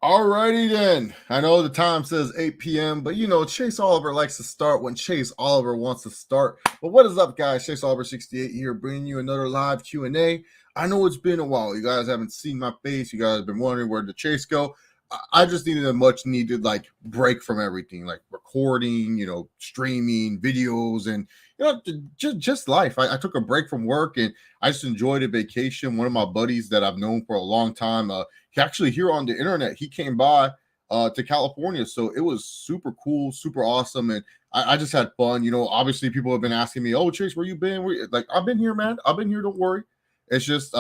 Alrighty then. I know the time says 8 p.m., but you know, Chase Oliver likes to start when Chase Oliver wants to start. But what is up, guys? Chase Oliver 68 here, bringing you another live Q&A. I know it's been a while. You guys haven't seen my face. You guys have been wondering where the Chase go. I just needed a much needed break from everything, like recording, streaming videos, and just life. I took a break from work and I just enjoyed a vacation. One of my buddies that I've known for a long time, he actually here on the internet, he came by to California, so it was super cool, super awesome, and I just had fun. Obviously people have been asking me, "Oh, Chase, where you been?" Like, I've been here, man. I've been here. Don't worry. It's just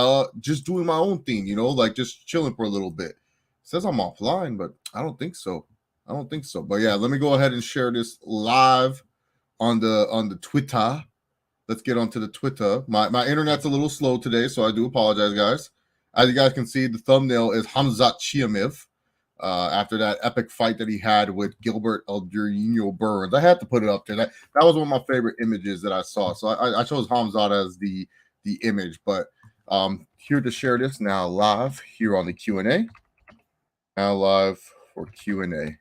doing my own thing, like just chilling for a little bit. It says I'm offline, but I don't think so. I don't think so. But yeah, let me go ahead and share this live on the Twitter. Let's get onto the Twitter. My internet's a little slow today, so I do apologize, guys. As you guys can see, the thumbnail is Hamzat Chiamov after that epic fight that he had with Gilbert Eldurino Burns. I had to put it up there. That was one of my favorite images that I saw. So I chose Hamzat as the image. But here to share this now live here on the Q&A. Now live for Q&A.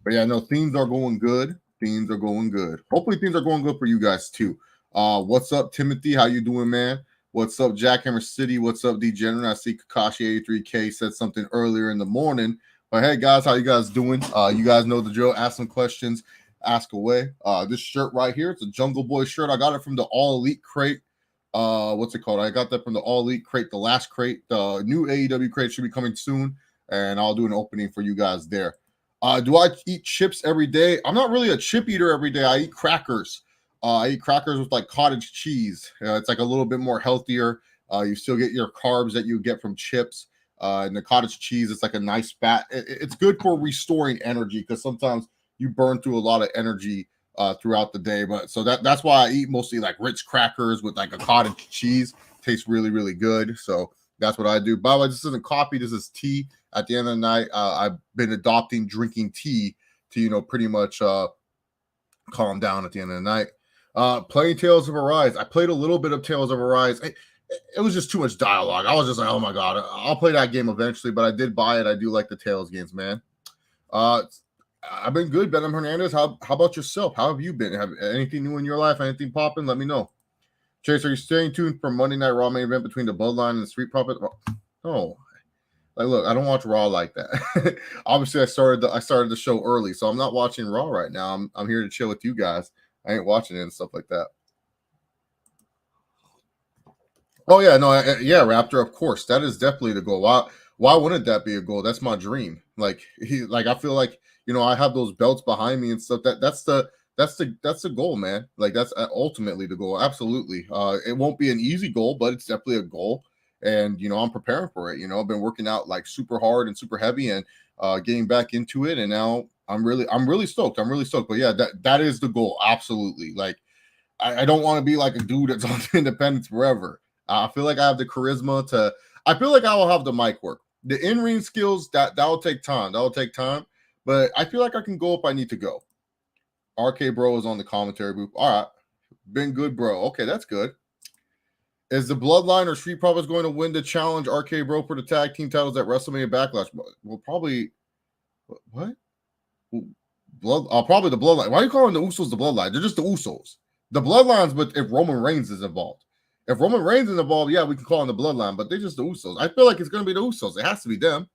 But yeah, no, themes are going good. Things are going good. Hopefully things are going good for you guys too. What's up, Timothy? How you doing, man? What's up, Jackhammer City? What's up, Degenerate? I see Kakashi83K said something earlier in the morning. But hey, guys, how you guys doing? You guys know the drill. Ask some questions. Ask away. This shirt right here, it's a Jungle Boy shirt. I got it from the All Elite crate. What's it called? I got that from the All Elite crate, the last crate. The new AEW crate should be coming soon, and I'll do an opening for you guys there. Do I eat chips every day? I'm not really a chip eater every day. I eat crackers. I eat crackers with like cottage cheese. It's like a little bit more healthier. You still get your carbs that you get from chips. And the cottage cheese, it's like a nice fat. It's good for restoring energy because sometimes you burn through a lot of energy throughout the day. But so that's why I eat mostly like Ritz crackers with like a cottage cheese. Tastes really, really good. So that's what I do. By the way, this isn't coffee. This is tea. At the end of the night, I've been adopting drinking tea to, pretty much calm down at the end of the night. Playing Tales of Arise. I played a little bit of Tales of Arise. It was just too much dialogue. I was just like, oh my God, I'll play that game eventually, but I did buy it. I do like the Tales games, man. I've been good, Benham Hernandez. How about yourself? How have you been? Have anything new in your life? Anything popping? Let me know. Chase, are you staying tuned for Monday Night Raw main event between the Bloodline and the Street Profits? Oh, like, look, I don't watch Raw like that. Obviously, I started the show early, so I'm not watching Raw right now. I'm here to chill with you guys. I ain't watching it and stuff like that. Oh yeah, no, yeah, Raptor, of course, that is definitely the goal. Why wouldn't that be a goal? That's my dream. I feel like I have those belts behind me and stuff. That's the goal, man. Like that's ultimately the goal. Absolutely. It won't be an easy goal, but it's definitely a goal. And I'm preparing for it. I've been working out like super hard and super heavy and getting back into it. And now I'm really stoked. I'm really stoked. But yeah, that is the goal. Absolutely. Like I don't want to be like a dude that's on Independence forever. I feel like I have the charisma to. I feel like I will have the mic work. The in-ring skills that will take time. That will take time. But I feel like I can go if I need to go. RK Bro is on the commentary booth. All right, been good, bro. Okay, that's good. Is the Bloodline or Street Profits going to win the challenge RK Bro for the tag team titles at WrestleMania Backlash? Well, probably. What? Probably the Bloodline. Why are you calling the Usos the Bloodline? They're just the Usos. The Bloodlines, but if Roman Reigns is involved. If Roman Reigns is involved, yeah, we can call them the Bloodline, but they're just the Usos. I feel like it's going to be the Usos. It has to be them.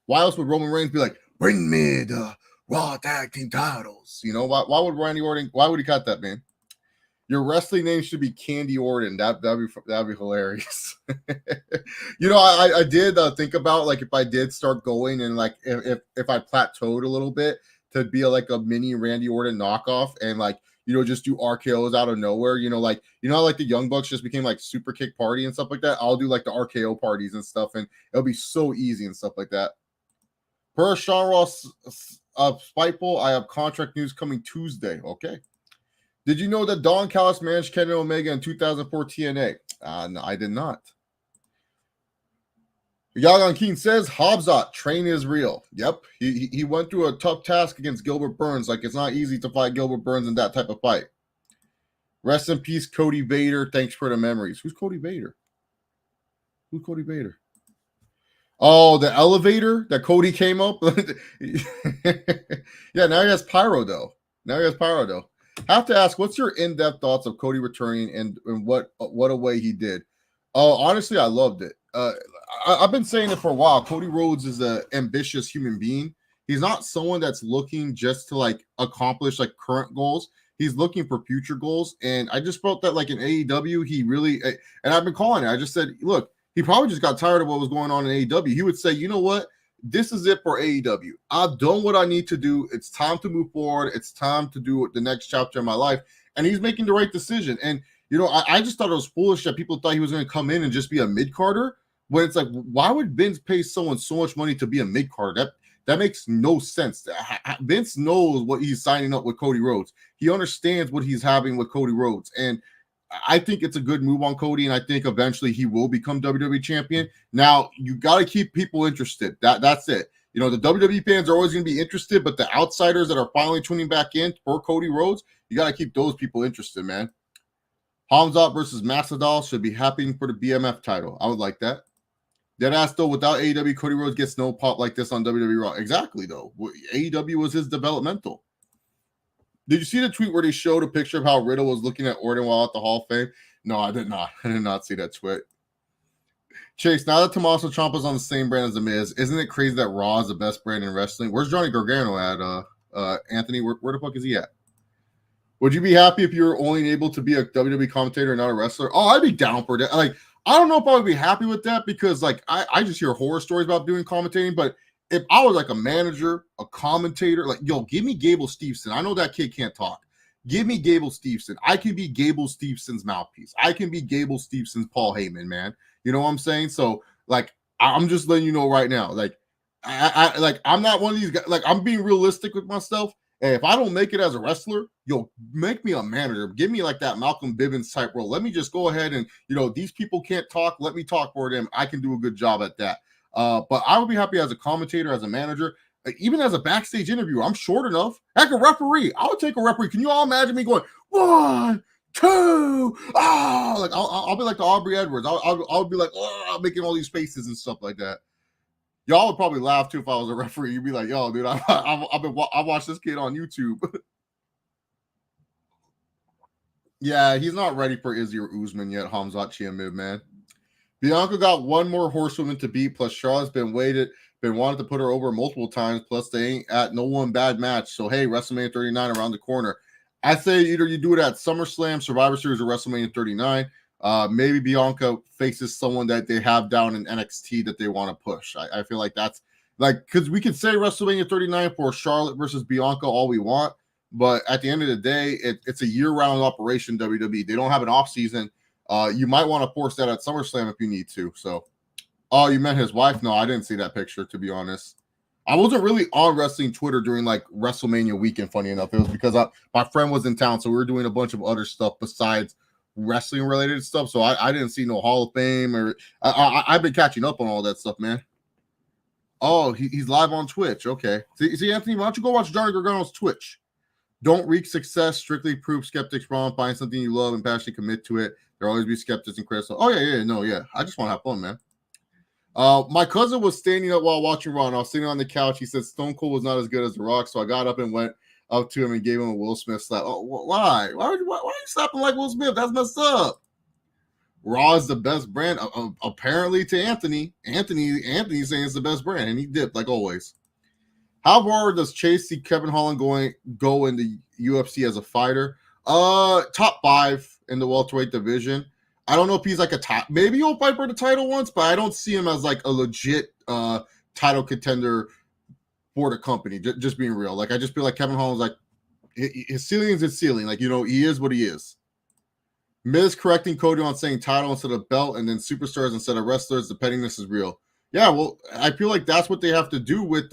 Why else would Roman Reigns be like, bring me the Raw Tag Team titles? Why would Randy Orton, why would he cut that, man? Your wrestling name should be Candy Orton. That'd be hilarious. I did think about like if I did start going and like if I plateaued a little bit to be like a mini Randy Orton knockoff and like just do RKOs out of nowhere. How like the Young Bucks just became like Super Kick Party and stuff like that. I'll do like the RKO parties and stuff, and it'll be so easy and stuff like that. Per Sean Ross Spiteful, I have contract news coming Tuesday. Okay. Did you know that Don Callis managed Kenny Omega in 2004 TNA? No, I did not. Yagan Keen says, Hobbsot, train is real. Yep, he went through a tough task against Gilbert Burns. Like, it's not easy to fight Gilbert Burns in that type of fight. Rest in peace, Cody Vader. Thanks for the memories. Who's Cody Vader? Who's Cody Vader? Oh, the elevator that Cody came up. Yeah, now he has pyro though. Have to ask, what's your in-depth thoughts of Cody returning and what a way he did? Oh, honestly, I loved it. I've been saying it for a while. Cody Rhodes is an ambitious human being. He's not someone that's looking just to like accomplish like current goals. He's looking for future goals. And I just felt that like in AEW, he really and I've been calling it. I just said, look, he probably just got tired of what was going on in AEW. He would say, you know what? This is it for AEW. I've done what I need to do. It's time to move forward. It's time to do the next chapter of my life. And he's making the right decision. And, you know, I just thought it was foolish that people thought he was going to come in and just be a mid-carder. When it's like, why would Vince pay someone so much money to be a mid-carder? That makes no sense. Vince knows what he's signing up with Cody Rhodes. He understands what he's having with Cody Rhodes. And I think it's a good move on Cody, and I think eventually he will become WWE champion. Now, you got to keep people interested. That's it. You know, the WWE fans are always going to be interested, but the outsiders that are finally tuning back in for Cody Rhodes, you got to keep those people interested, man. Hamzat versus Masvidal should be happening for the BMF title. I would like that. Deadass, though, without AEW, Cody Rhodes gets no pop like this on WWE Raw. Exactly, though. AEW was his developmental. Did you see the tweet where they showed a picture of how Riddle was looking at Orton while at the Hall of Fame? No, I did not. I did not see that tweet. Chase, now that Tommaso Ciampa's on the same brand as The Miz, isn't it crazy that Raw is the best brand in wrestling? Where's Johnny Gargano at, Anthony? Where the fuck is he at? Would you be happy if you were only able to be a WWE commentator and not a wrestler? Oh, I'd be down for that. Like, I don't know if I would be happy with that because, like, I just hear horror stories about doing commentating, but if I was like a manager, a commentator, like, yo, give me Gable Steveson. I know that kid can't talk. Give me Gable Steveson. I can be Gable Stevenson's mouthpiece. I can be Gable Stevenson's Paul Heyman, man. You know what I'm saying? So, like, I'm just letting you know right now. Like, I'm not one of these guys. Like, I'm being realistic with myself. And if I don't make it as a wrestler, yo, make me a manager. Give me like that Malcolm Bivens type role. Let me just go ahead and, you know, these people can't talk. Let me talk for them. I can do a good job at that. But I would be happy as a commentator, as a manager, even as a backstage interviewer. I'm short enough. Heck, a referee. I would take a referee. Can you all imagine me going 1, 2, like I'll be like the Aubrey Edwards. I'll be like, making all these faces and stuff like that. Y'all would probably laugh too if I was a referee. You'd be like, yo, dude, I watched this kid on YouTube. Yeah, he's not ready for Izzy or Usman yet, Hamzat Chiamib, man. Bianca got one more horsewoman to beat, plus Charlotte's been wanted to put her over multiple times, plus they ain't at no one bad match. So, hey, WrestleMania 39 around the corner. I say either you do it at SummerSlam, Survivor Series, or WrestleMania 39. Maybe Bianca faces someone that they have down in NXT that they want to push. I feel like that's like, because we could say WrestleMania 39 for Charlotte versus Bianca all we want, but at the end of the day, it's a year-round operation, WWE. They don't have an off-season. You might want to force that at SummerSlam if you need to. So, oh, you met his wife? No, I didn't see that picture, to be honest. I wasn't really on wrestling Twitter during like WrestleMania weekend, funny enough. It was because my friend was in town, so we were doing a bunch of other stuff besides wrestling related stuff. So I didn't see no Hall of Fame or I've been catching up on all that stuff, man. Oh, he's live on Twitch. Okay. See, Anthony, why don't you go watch Johnny Gargano's Twitch? Don't reach success, strictly prove skeptics wrong. Find something you love and passionately commit to it. There'll always be skeptics and critics. Oh, yeah. I just want to have fun, man. My cousin was standing up while watching Raw, and I was sitting on the couch. He said Stone Cold was not as good as The Rock, so I got up and went up to him and gave him a Will Smith slap. Oh, why? Why are you slapping like Will Smith? That's messed up. Raw is the best brand, apparently to Anthony. Anthony's saying it's the best brand, and he dipped like always. How far does Chase see Kevin Holland go in the UFC as a fighter? Top 5 in the welterweight division. I don't know if he's like a top. Maybe he'll fight for the title once, but I don't see him as like a legit title contender for the company. Just being real, like I just feel like Kevin Holland's like his ceiling is his ceiling. Like, you know, he is what he is. Miz correcting Cody on saying title instead of belt, and then superstars instead of wrestlers. The pettiness is real. Yeah, well, I feel like that's what they have to do with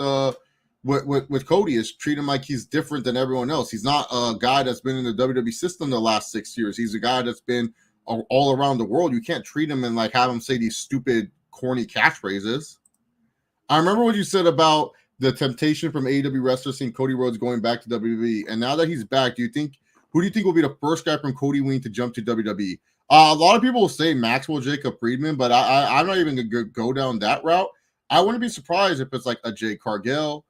Cody, is treat him like he's different than everyone else. He's not a guy that's been in the WWE system the last 6 years. He's a guy that's been all around the world. You can't treat him and like have him say these stupid, corny catchphrases. I remember what you said about the temptation from AEW wrestlers seeing Cody Rhodes going back to WWE. And now that he's back, who do you think will be the first guy from Cody Ween to jump to WWE? A lot of people will say Maxwell Jacob Friedman, but I'm not even going to go down that route. I wouldn't be surprised if it's like a Jay Cargill,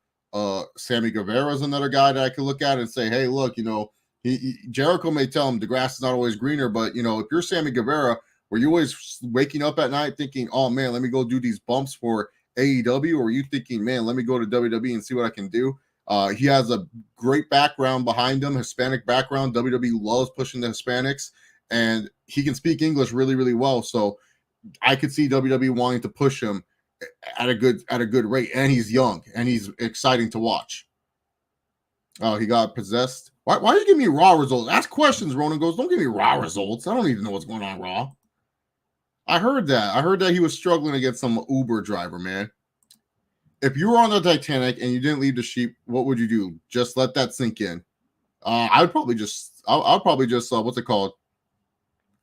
Sammy Guevara is another guy that I could look at and say, hey, look, Jericho may tell him the grass is not always greener, but if you're Sammy Guevara, were you always waking up at night thinking, oh man, let me go do these bumps for AEW, or are you thinking, man, let me go to WWE and see what I can do? He has a great background behind him, Hispanic background. WWE loves pushing the Hispanics, and he can speak English really, really well. So I could see WWE wanting to push him at a good rate, and he's young and he's exciting to watch. Oh, he got possessed. Why you give me Raw results? Ask questions, Ronan goes. Don't give me Raw results. I don't even know what's going on Raw. I heard that he was struggling against some Uber driver, man. If you were on the Titanic and you didn't leave the sheep, what would you do? Just let that sink in. I'll probably just what's it called?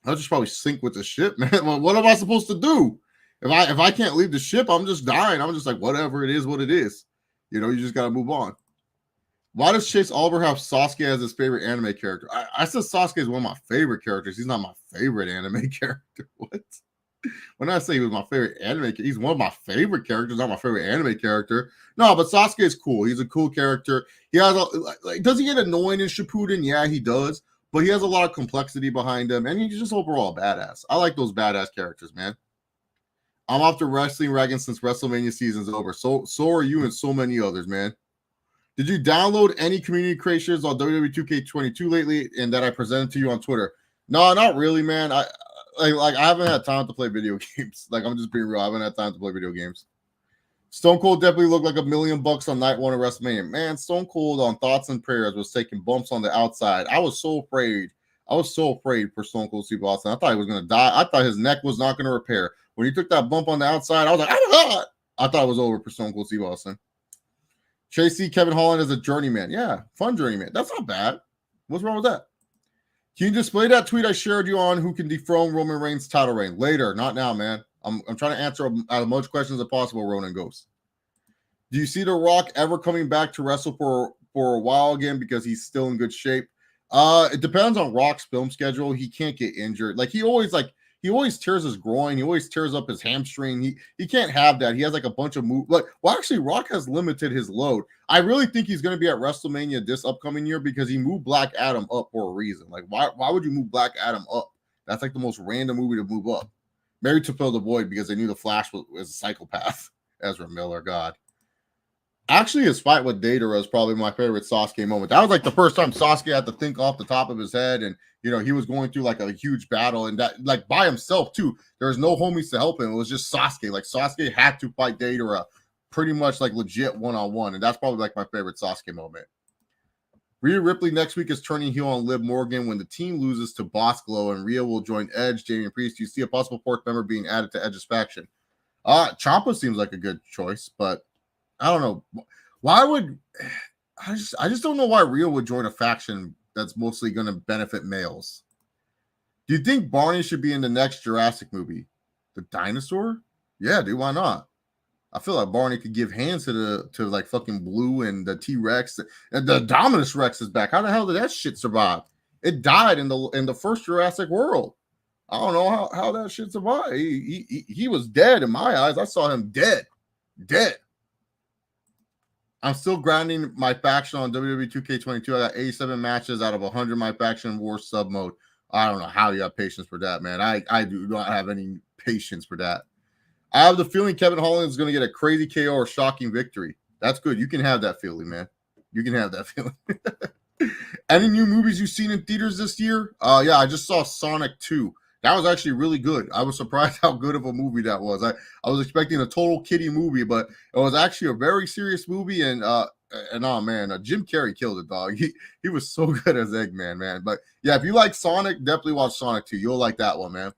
I'll just probably sink with the ship, man. Well, what am I supposed to do? If I can't leave the ship, I'm just dying. I'm just like, whatever it is, what it is. You just gotta move on. Why does Chase Oliver have Sasuke as his favorite anime character? I said Sasuke is one of my favorite characters. He's not my favorite anime character. What? When I say he was my favorite anime, he's one of my favorite characters, not my favorite anime character. No, but Sasuke is cool. He's a cool character. He has does he get annoying in Shippuden? Yeah, he does. But he has a lot of complexity behind him, and he's just overall a badass. I like those badass characters, man. I'm off the wrestling wagon since WrestleMania season's over. So are you and so many others, man. Did you download any community creations on WWE 2K22 lately and that I presented to you on Twitter? No, not really, man. I haven't had time to play video games. Like, I'm just being real. I haven't had time to play video games. Stone Cold definitely looked like $1 million on night one of WrestleMania. Man, Stone Cold on Thoughts and Prayers was taking bumps on the outside. I was so afraid. for Stone Cold Steve Austin. I thought he was going to die. I thought his neck was not going to repair. When he took that bump on the outside, I was like, oh my God. I thought it was over for Stone Cold Steve Austin. Tracy Kevin Holland is a journeyman. Yeah, fun journeyman. That's not bad. What's wrong with that? Can you display that tweet I shared you on who can dethrone Roman Reigns' title reign? Later, not now, man. I'm trying to answer as much questions as possible, Ronan goes. Do you see The Rock ever coming back to wrestle for a while again because he's still in good shape? It depends on Rock's film schedule. He can't get injured. He always tears his groin. He always tears up his hamstring. He can't have that. He has a bunch of moves. Actually, Rock has limited his load. I really think he's going to be at WrestleMania this upcoming year because he moved Black Adam up for a reason. Why would you move Black Adam up? That's the most random movie to move up. Married to Fill the Void because they knew the Flash was a psychopath. Ezra Miller, God. Actually, his fight with Data is probably my favorite Sasuke moment. That was the first time Sasuke had to think off the top of his head, and he was going through a huge battle, and that by himself too. There was no homies to help him. It was just Sasuke. Sasuke had to fight Data pretty much legit one-on-one, and that's probably my favorite Sasuke moment. Rhea Ripley next week is turning heel on Liv Morgan when the team loses to Boss Glow, and Rhea will join Edge, Damian Priest. Do you see a possible fourth member being added to Edge's faction? Ciampa seems like a good choice, but I don't know. Why would I just don't know why Rhea would join a faction that's mostly going to benefit males. Do you think Barney should be in the next Jurassic movie? The dinosaur? Yeah, dude, why not? I feel like Barney could give hands to fucking Blue and the T-Rex. And the Dominus Rex is back. How the hell did that shit survive? It died in the first Jurassic World. I don't know how that shit survived. He was dead in my eyes. I saw him dead. I'm still grinding my faction on WWE 2K22. I got 87 matches out of 100 my faction war sub mode. I don't know how you have patience for that, man. I do not have any patience for that. I have the feeling Kevin Holland is going to get a crazy KO or shocking victory. That's good. You can have that feeling, man. You can have that feeling. Any new movies you've seen in theaters this year? Yeah, I just saw Sonic 2. That was actually really good. I was surprised how good of a movie that was. I was expecting a total kiddie movie, but it was actually a very serious movie. And oh man, Jim Carrey killed it, dog. He was so good as Eggman, man. But yeah, if you like Sonic, definitely watch Sonic 2. You'll like that one, man.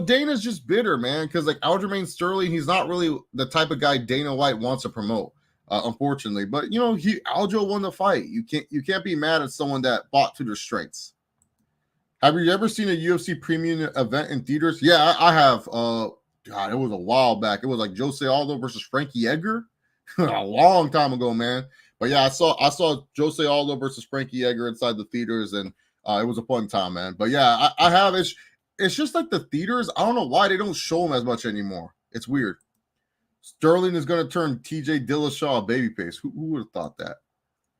Dana's just bitter, man, because Aljamain Sterling, he's not really the type of guy Dana White wants to promote, unfortunately. But Aljo won the fight. You can't be mad at someone that fought to their strengths. Have you ever seen a UFC premium event in theaters? Yeah, I have. God, it was a while back. It was Jose Aldo versus Frankie Edgar, a long time ago, man. But yeah, I saw Jose Aldo versus Frankie Edgar inside the theaters, and it was a fun time, man. But yeah, I have it. it's just like the theaters. I don't know why they don't show them as much anymore. It's weird. Sterling is going to turn TJ Dillashaw babyface. Who would have thought that?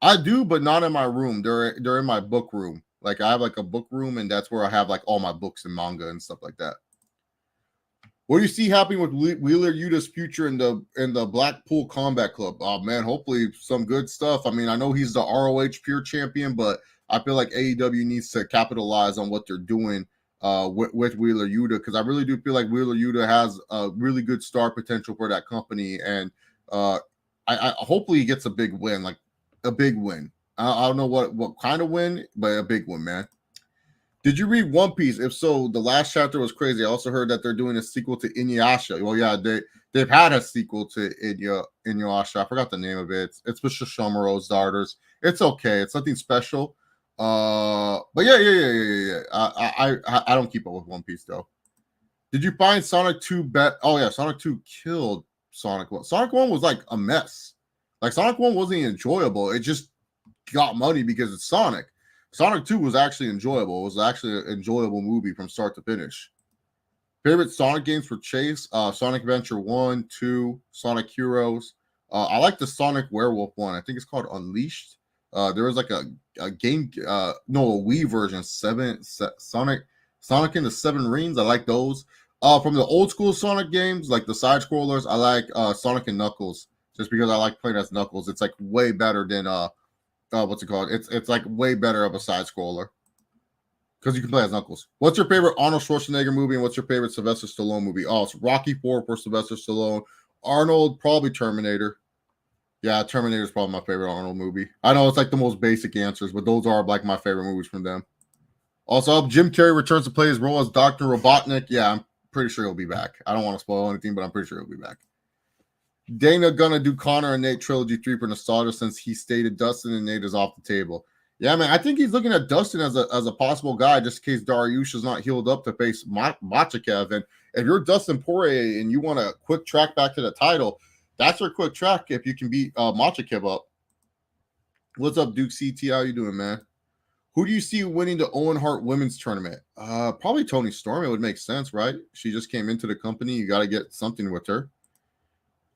I do, but not in my room. They're in my book room. Like I have like a book room, and that's where I have like all my books and manga and stuff like that. What do you see happening with Wheeler Yuta's future in the Blackpool Combat Club? Oh man, hopefully some good stuff. I mean, I know he's the ROH Pure Champion, but I feel like AEW needs to capitalize on what they're doing with Wheeler Yuta, because I really do feel like Wheeler Yuta has a really good star potential for that company, and I hopefully he gets a big win, like a big win. I don't know what kind of win, but a big one, man. Did you read One Piece? If so, the last chapter was crazy. I also heard that they're doing a sequel to Inuyasha. Well, yeah, they've had a sequel to Inuyasha. I forgot the name of it. It's with Shishomaru's daughters. It's okay. It's nothing special. But yeah. I don't keep up with One Piece though. Did you find Sonic 2 Oh yeah, Sonic 2 killed Sonic 1. Sonic 1 was like a mess. Like Sonic 1 wasn't enjoyable. It just got money because it's Sonic. Sonic 2 was actually enjoyable. It was actually an enjoyable movie from start to finish. Favorite Sonic games for Chase? Sonic Adventure 1, 2, Sonic Heroes. I like the Sonic Werewolf one. I think it's called Unleashed. There was like a game, a Wii version, Sonic and the Seven Rings. I like those. From the old school Sonic games, like the side scrollers, I like Sonic and Knuckles, just because I like playing as Knuckles. It's like way better than what's it called? It's like way better of a side scroller because you can play as Knuckles. What's your favorite Arnold Schwarzenegger movie, and what's your favorite Sylvester Stallone movie? Oh, it's Rocky IV for Sylvester Stallone. Arnold, probably Terminator. Yeah, Terminator is probably my favorite Arnold movie. I know it's like the most basic answers, but those are like my favorite movies from them. Also, Jim Carrey returns to play his role as Dr. Robotnik. Yeah, I'm pretty sure he'll be back. I don't want to spoil anything, but I'm pretty sure he'll be back. Dana gonna do Connor and Nate Trilogy 3 for nostalgia since he stated Dustin and Nate is off the table. Yeah, man, I think he's looking at Dustin as a possible guy just in case Dariush is not healed up to face Machakev. And if you're Dustin Poirier and you want a quick track back to the title, that's your quick track if you can beat Machakev up. What's up, Duke CT? How you doing, man? Who do you see winning the Owen Hart Women's Tournament? Probably Toni Storm. It would make sense, right? She just came into the company. You got to get something with her.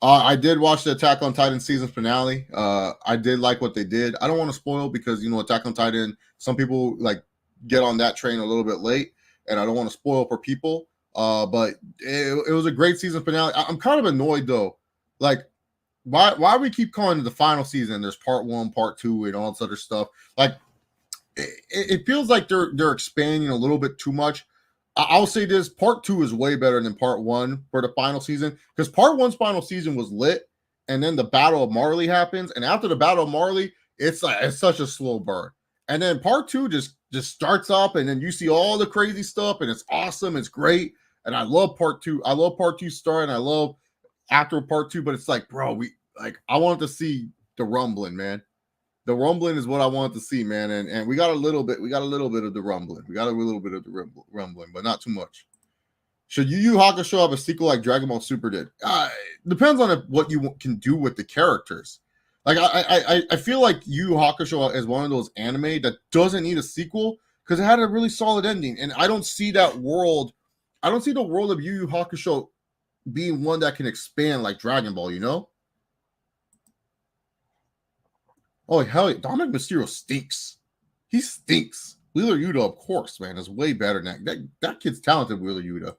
I did watch the Attack on Titan season finale. I did like what they did. I don't want to spoil because, Attack on Titan, some people like get on that train a little bit late, and I don't want to spoil for people. But it was a great season finale. I'm kind of annoyed though. Like, why we keep calling it the final season? There's part 1, part 2, and all this other stuff. Like, it feels like they're expanding a little bit too much. I'll say this: part 2 is way better than part 1 for the final season, because part 1's final season was lit, and then the Battle of Marley happens, and after the Battle of Marley, it's such a slow burn, and then part 2 just starts up, and then you see all the crazy stuff, and it's awesome, it's great, and I love part 2. I love part 2 start, and I love after part 2, but it's like, bro, I wanted to see the rumbling, man. The rumbling is what I want to see, man, and we got a little bit. We got a little bit of the rumbling. We got a little bit of the rumbling, but not too much. Should Yu Yu Hakusho have a sequel like Dragon Ball Super did? Depends on what you can do with the characters. Like I feel like Yu Yu Hakusho is one of those anime that doesn't need a sequel because it had a really solid ending, and I don't see that world. I don't see the world of Yu Yu Hakusho being one that can expand like Dragon Ball. Oh, hell yeah. Dominic Mysterio stinks. He stinks. Wheeler Yuta, of course, man, is way better than that. That kid's talented, Wheeler Yuta.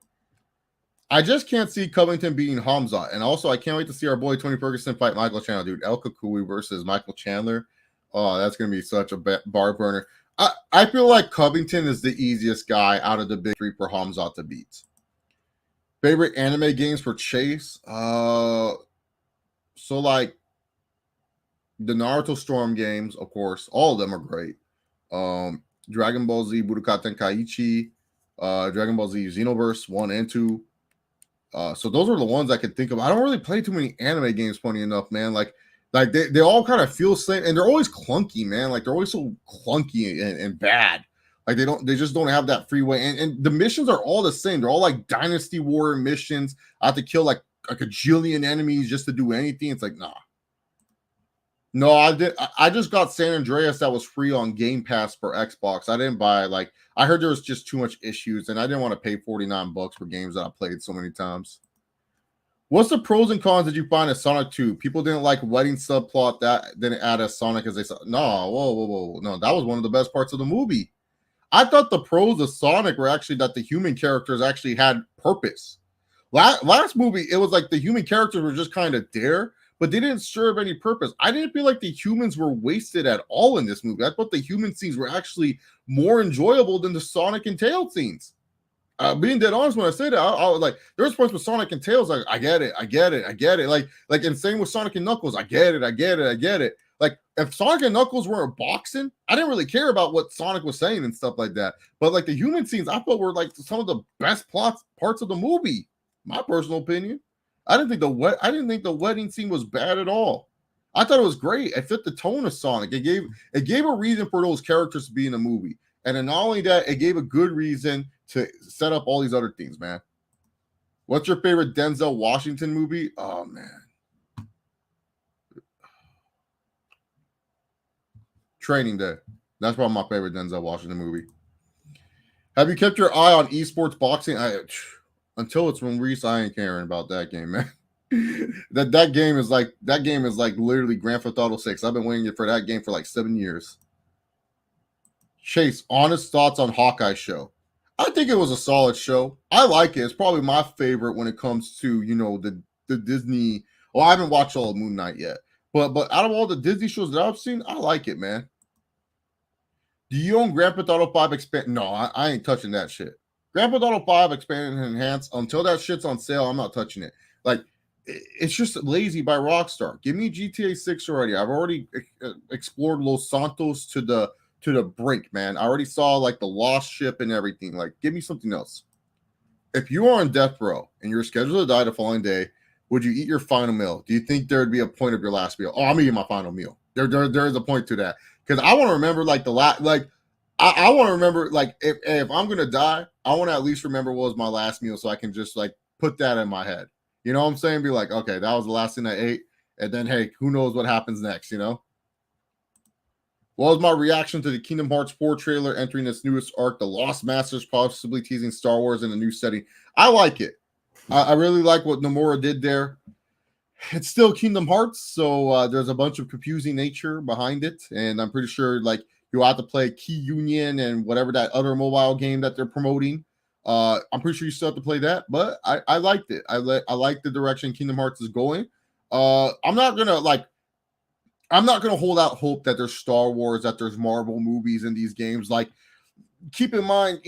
I just can't see Covington beating Hamza. And also, I can't wait to see our boy Tony Ferguson fight Michael Chandler. Dude, El Kakui versus Michael Chandler. Oh, that's going to be such a bar burner. I feel like Covington is the easiest guy out of the big three for Hamza to beat. Favorite anime games for Chase? So, like, the Naruto Storm games, of course, all of them are great. Dragon Ball Z Budokai Tenkaichi, Dragon Ball Z Xenoverse 1 and 2. So those are the ones I can think of. I don't really play too many anime games, funny enough, man. Like they all kind of feel the same, and they're always clunky, man. Like they're always so clunky and bad. Like they just don't have that freeway. And the missions are all the same. They're all like Dynasty Warrior missions. I have to kill like a gajillion enemies just to do anything. It's like, nah. No, I did. I just got San Andreas that was free on Game Pass for Xbox. I didn't buy like I heard there was just too much issues, and I didn't want to pay $49 for games that I played so many times. What's the pros and cons that you find of Sonic 2? People didn't like wedding subplot that didn't add a Sonic as they saw. No, whoa. No, that was one of the best parts of the movie. I thought the pros of Sonic were actually that the human characters actually had purpose. Last movie, it was like the human characters were just kind of there, but they didn't serve any purpose. I didn't feel like the humans were wasted at all in this movie. I thought the human scenes were actually more enjoyable than the Sonic and Tails scenes. Being dead honest, when I say that, I was like, there's points with Sonic and Tails, like, I get it. Like, and same with Sonic and Knuckles, I get it. Like, if Sonic and Knuckles weren't boxing, I didn't really care about what Sonic was saying and stuff like that. But like the human scenes, I thought were like some of the best parts of the movie. My personal opinion. I didn't think the wedding scene was bad at all. I thought it was great. It fit the tone of Sonic. It gave a reason for those characters to be in the movie. And then not only that, it gave a good reason to set up all these other things, man. What's your favorite Denzel Washington movie? Oh, man. Training Day. That's probably my favorite Denzel Washington movie. Have you kept your eye on esports boxing? Until it's released, I ain't caring about that game, man. that game is like literally Grand Theft Auto 6. I've been waiting for that game for like 7 years. Chase, honest thoughts on Hawkeye show. I think it was a solid show. I like it. It's probably my favorite when it comes to, the Disney. Well, I haven't watched all of Moon Knight yet. But out of all the Disney shows that I've seen, I like it, man. Do you own Grand Theft Auto 5 Expand? No, I ain't touching that shit. Grand Theft Auto 5 Expand and Enhance, until that shit's on sale, I'm not touching it. Like, it's just lazy by Rockstar. Give me GTA 6 already. I've already explored Los Santos to the brink, man. I already saw like the lost ship and everything. Like, give me something else. If you are on death row and you're scheduled to die the following day, would you eat your final meal? Do you think there would be a point of your last meal? Oh, I'm eating my final meal. There is a point to that, because I want to remember like the last, like I want to remember like if I'm gonna die, I want to at least remember what was my last meal, so I can just like put that in my head. You know what I'm saying? Be like, okay, that was the last thing I ate, and then hey, who knows what happens next? You know. What was my reaction to the Kingdom Hearts 4 trailer entering its newest arc, the Lost Masters, possibly teasing Star Wars in a new setting? I like it. I really like what Nomura did there. It's still Kingdom Hearts, so there's a bunch of confusing nature behind it, and I'm pretty sure like you'll have to play Key Union and whatever that other mobile game that they're promoting. I'm pretty sure you still have to play that, but I liked it. I like the direction Kingdom Hearts is going. I'm not gonna hold out hope that there's Star Wars, that there's Marvel movies in these games. Like, keep in mind,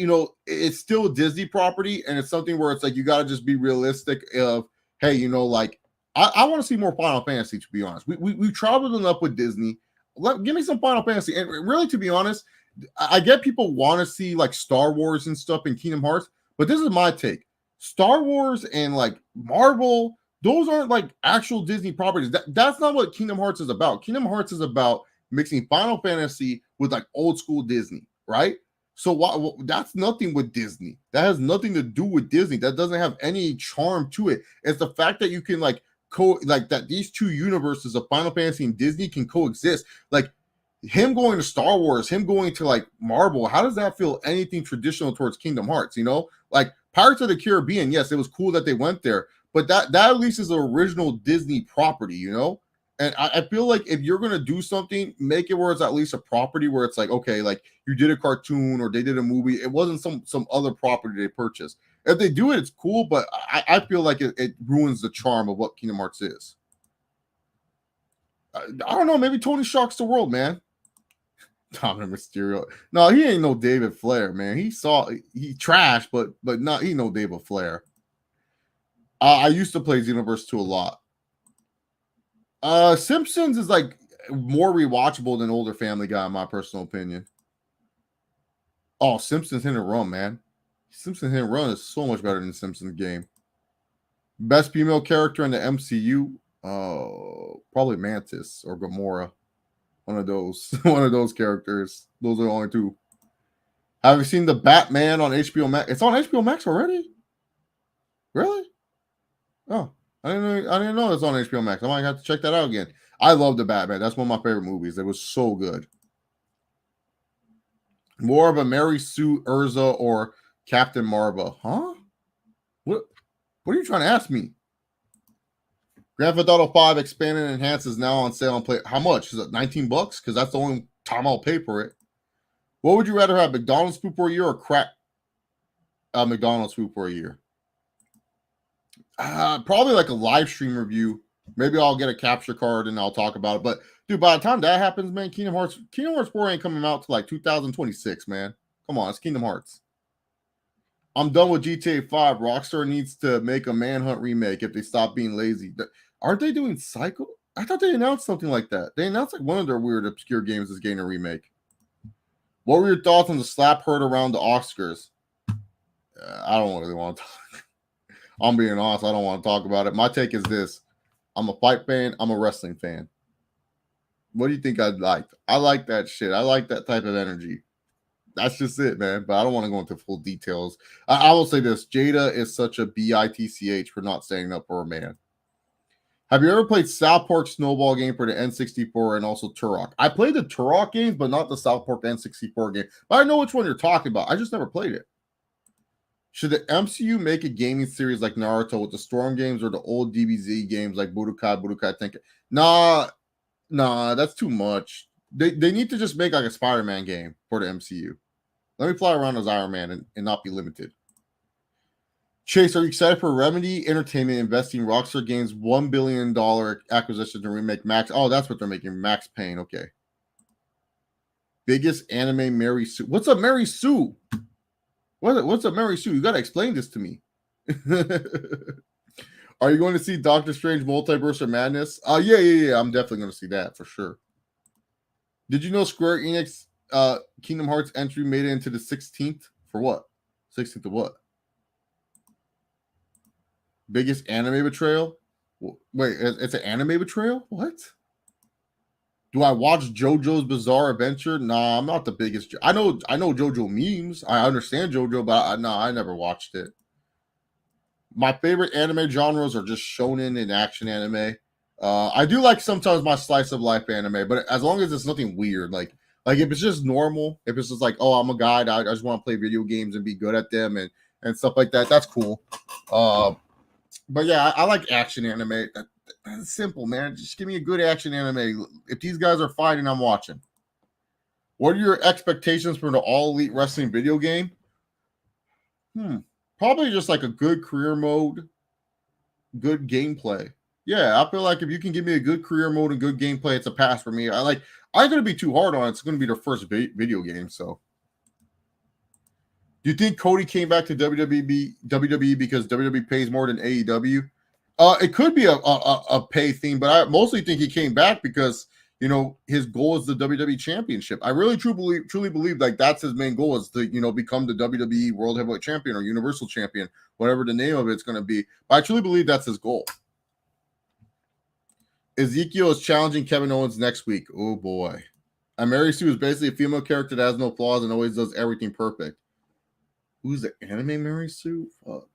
it's still a Disney property, and it's something where it's like you got to just be realistic. Of hey, like I want to see more Final Fantasy. To be honest, we've traveled enough with Disney. Give me some Final Fantasy. And really, to be honest, I get people want to see like Star Wars and stuff in Kingdom Hearts, but this is my take: Star Wars and like Marvel, those aren't like actual Disney properties. That's not what Kingdom Hearts is about. Kingdom Hearts is about mixing Final Fantasy with like old school Disney, right? So that's nothing with Disney. That has nothing to do with Disney. That doesn't have any charm to it. It's the fact that you can like that these two universes of Final Fantasy and Disney can coexist. Like him going to Star Wars, him going to like Marvel, how does that feel anything traditional towards Kingdom Hearts? Like Pirates of the Caribbean, yes, it was cool that they went there, but that at least is an original Disney property, And I feel like if you're gonna do something, make it where it's at least a property where it's like, okay, like you did a cartoon or they did a movie. It wasn't some other property they purchased. If they do it, it's cool, but I feel like it ruins the charm of what Kingdom Hearts is. I don't know. Maybe Tony shocks the world, man. Dominic Mysterio. No, he ain't no David Flair, man. He trashed, but not he no David Flair. I used to play Xenoverse 2 a lot. Simpsons is like more rewatchable than older Family Guy, in my personal opinion. Oh, Simpsons Hit and Run, man. Simpsons Hit and Run is so much better than Simpsons game. Best female character in the MCU? Probably Mantis or Gamora. One of those characters. Those are the only two. Have you seen the Batman on HBO Max? It's on HBO Max already? Really? Oh, I didn't know it's on HBO Max. I might have to check that out again. I love the Batman. That's one of my favorite movies. It was so good. More of a Mary Sue, Urza, or Captain Marvel? Huh? What? What are you trying to ask me? Grand Theft Auto 5 expanded and enhanced is now on sale on play. How much? Is it $19? Because that's the only time I'll pay for it. What would you rather have, McDonald's food for a year or crack McDonald's food for a year? Probably like a live stream review. Maybe I'll get a capture card and I'll talk about it. But dude, by the time that happens, man, Kingdom Hearts 4 ain't coming out to like 2026, man. Come on, it's Kingdom Hearts. I'm done with GTA 5. Rockstar needs to make a Manhunt remake if they stop being lazy. Aren't they doing Psycho? I thought they announced something like that. They announced like one of their weird obscure games is getting a remake. What were your thoughts on the slap heard around the Oscars? I don't really want to talk. I'm being honest. I don't want to talk about it. My take is this. I'm a fight fan. I'm a wrestling fan. What do you think I'd like? I like that shit. I like that type of energy. That's just it, man. But I don't want to go into full details. I will say this. Jada is such a bitch for not standing up for a man. Have you ever played South Park Snowball game for the N64 and also Turok? I played the Turok games, but not the South Park N64 game. But I know which one you're talking about. I just never played it. Should the MCU make a gaming series like Naruto with the Storm games or the old DBZ games like Budokai Tenkaichi? Nah, that's too much. They need to just make like a Spider-Man game for the MCU. Let me fly around as Iron Man and not be limited. Chase, are you excited for Remedy Entertainment investing Rockstar Games $1 billion acquisition to remake Max? Oh, that's what they're making. Max Payne. Okay. Biggest anime Mary Sue. What's up, Mary Sue? What's up, Mary Sue? You got to explain this to me. Are you going to see Doctor Strange Multiverse of Madness? Yeah. I'm definitely going to see that for sure. Did you know Square Enix Kingdom Hearts entry made it into the 16th? For what? 16th of what? Biggest anime betrayal? Wait, it's an anime betrayal? What? Do I watch JoJo's Bizarre Adventure? Nah, I'm not the biggest. I know JoJo memes. I understand JoJo, but I never watched it. My favorite anime genres are just shonen and action anime. I do like sometimes my slice of life anime, but as long as it's nothing weird, like if it's just normal, if it's just like, oh, I'm a guy, I just want to play video games and be good at them and stuff like that, that's cool. But yeah, I like action anime. That's simple, man. Just give me a good action anime. If these guys are fighting, I'm watching. What are your expectations for the All Elite Wrestling video game? Probably just like a good career mode, good gameplay. Yeah, I feel like if you can give me a good career mode and good gameplay, it's a pass for me. I'm going to be too hard on it. It's going to be their first video game. So, do you think Cody came back to WWE because WWE pays more than AEW? It could be a pay thing, but I mostly think he came back because his goal is the WWE Championship. I really truly believe like that's his main goal is to become the WWE World Heavyweight Champion or Universal Champion, whatever the name of it's going to be. But I truly believe that's his goal. Ezekiel is challenging Kevin Owens next week. Oh boy, and Mary Sue is basically a female character that has no flaws and always does everything perfect. Who's the anime Mary Sue? Fuck.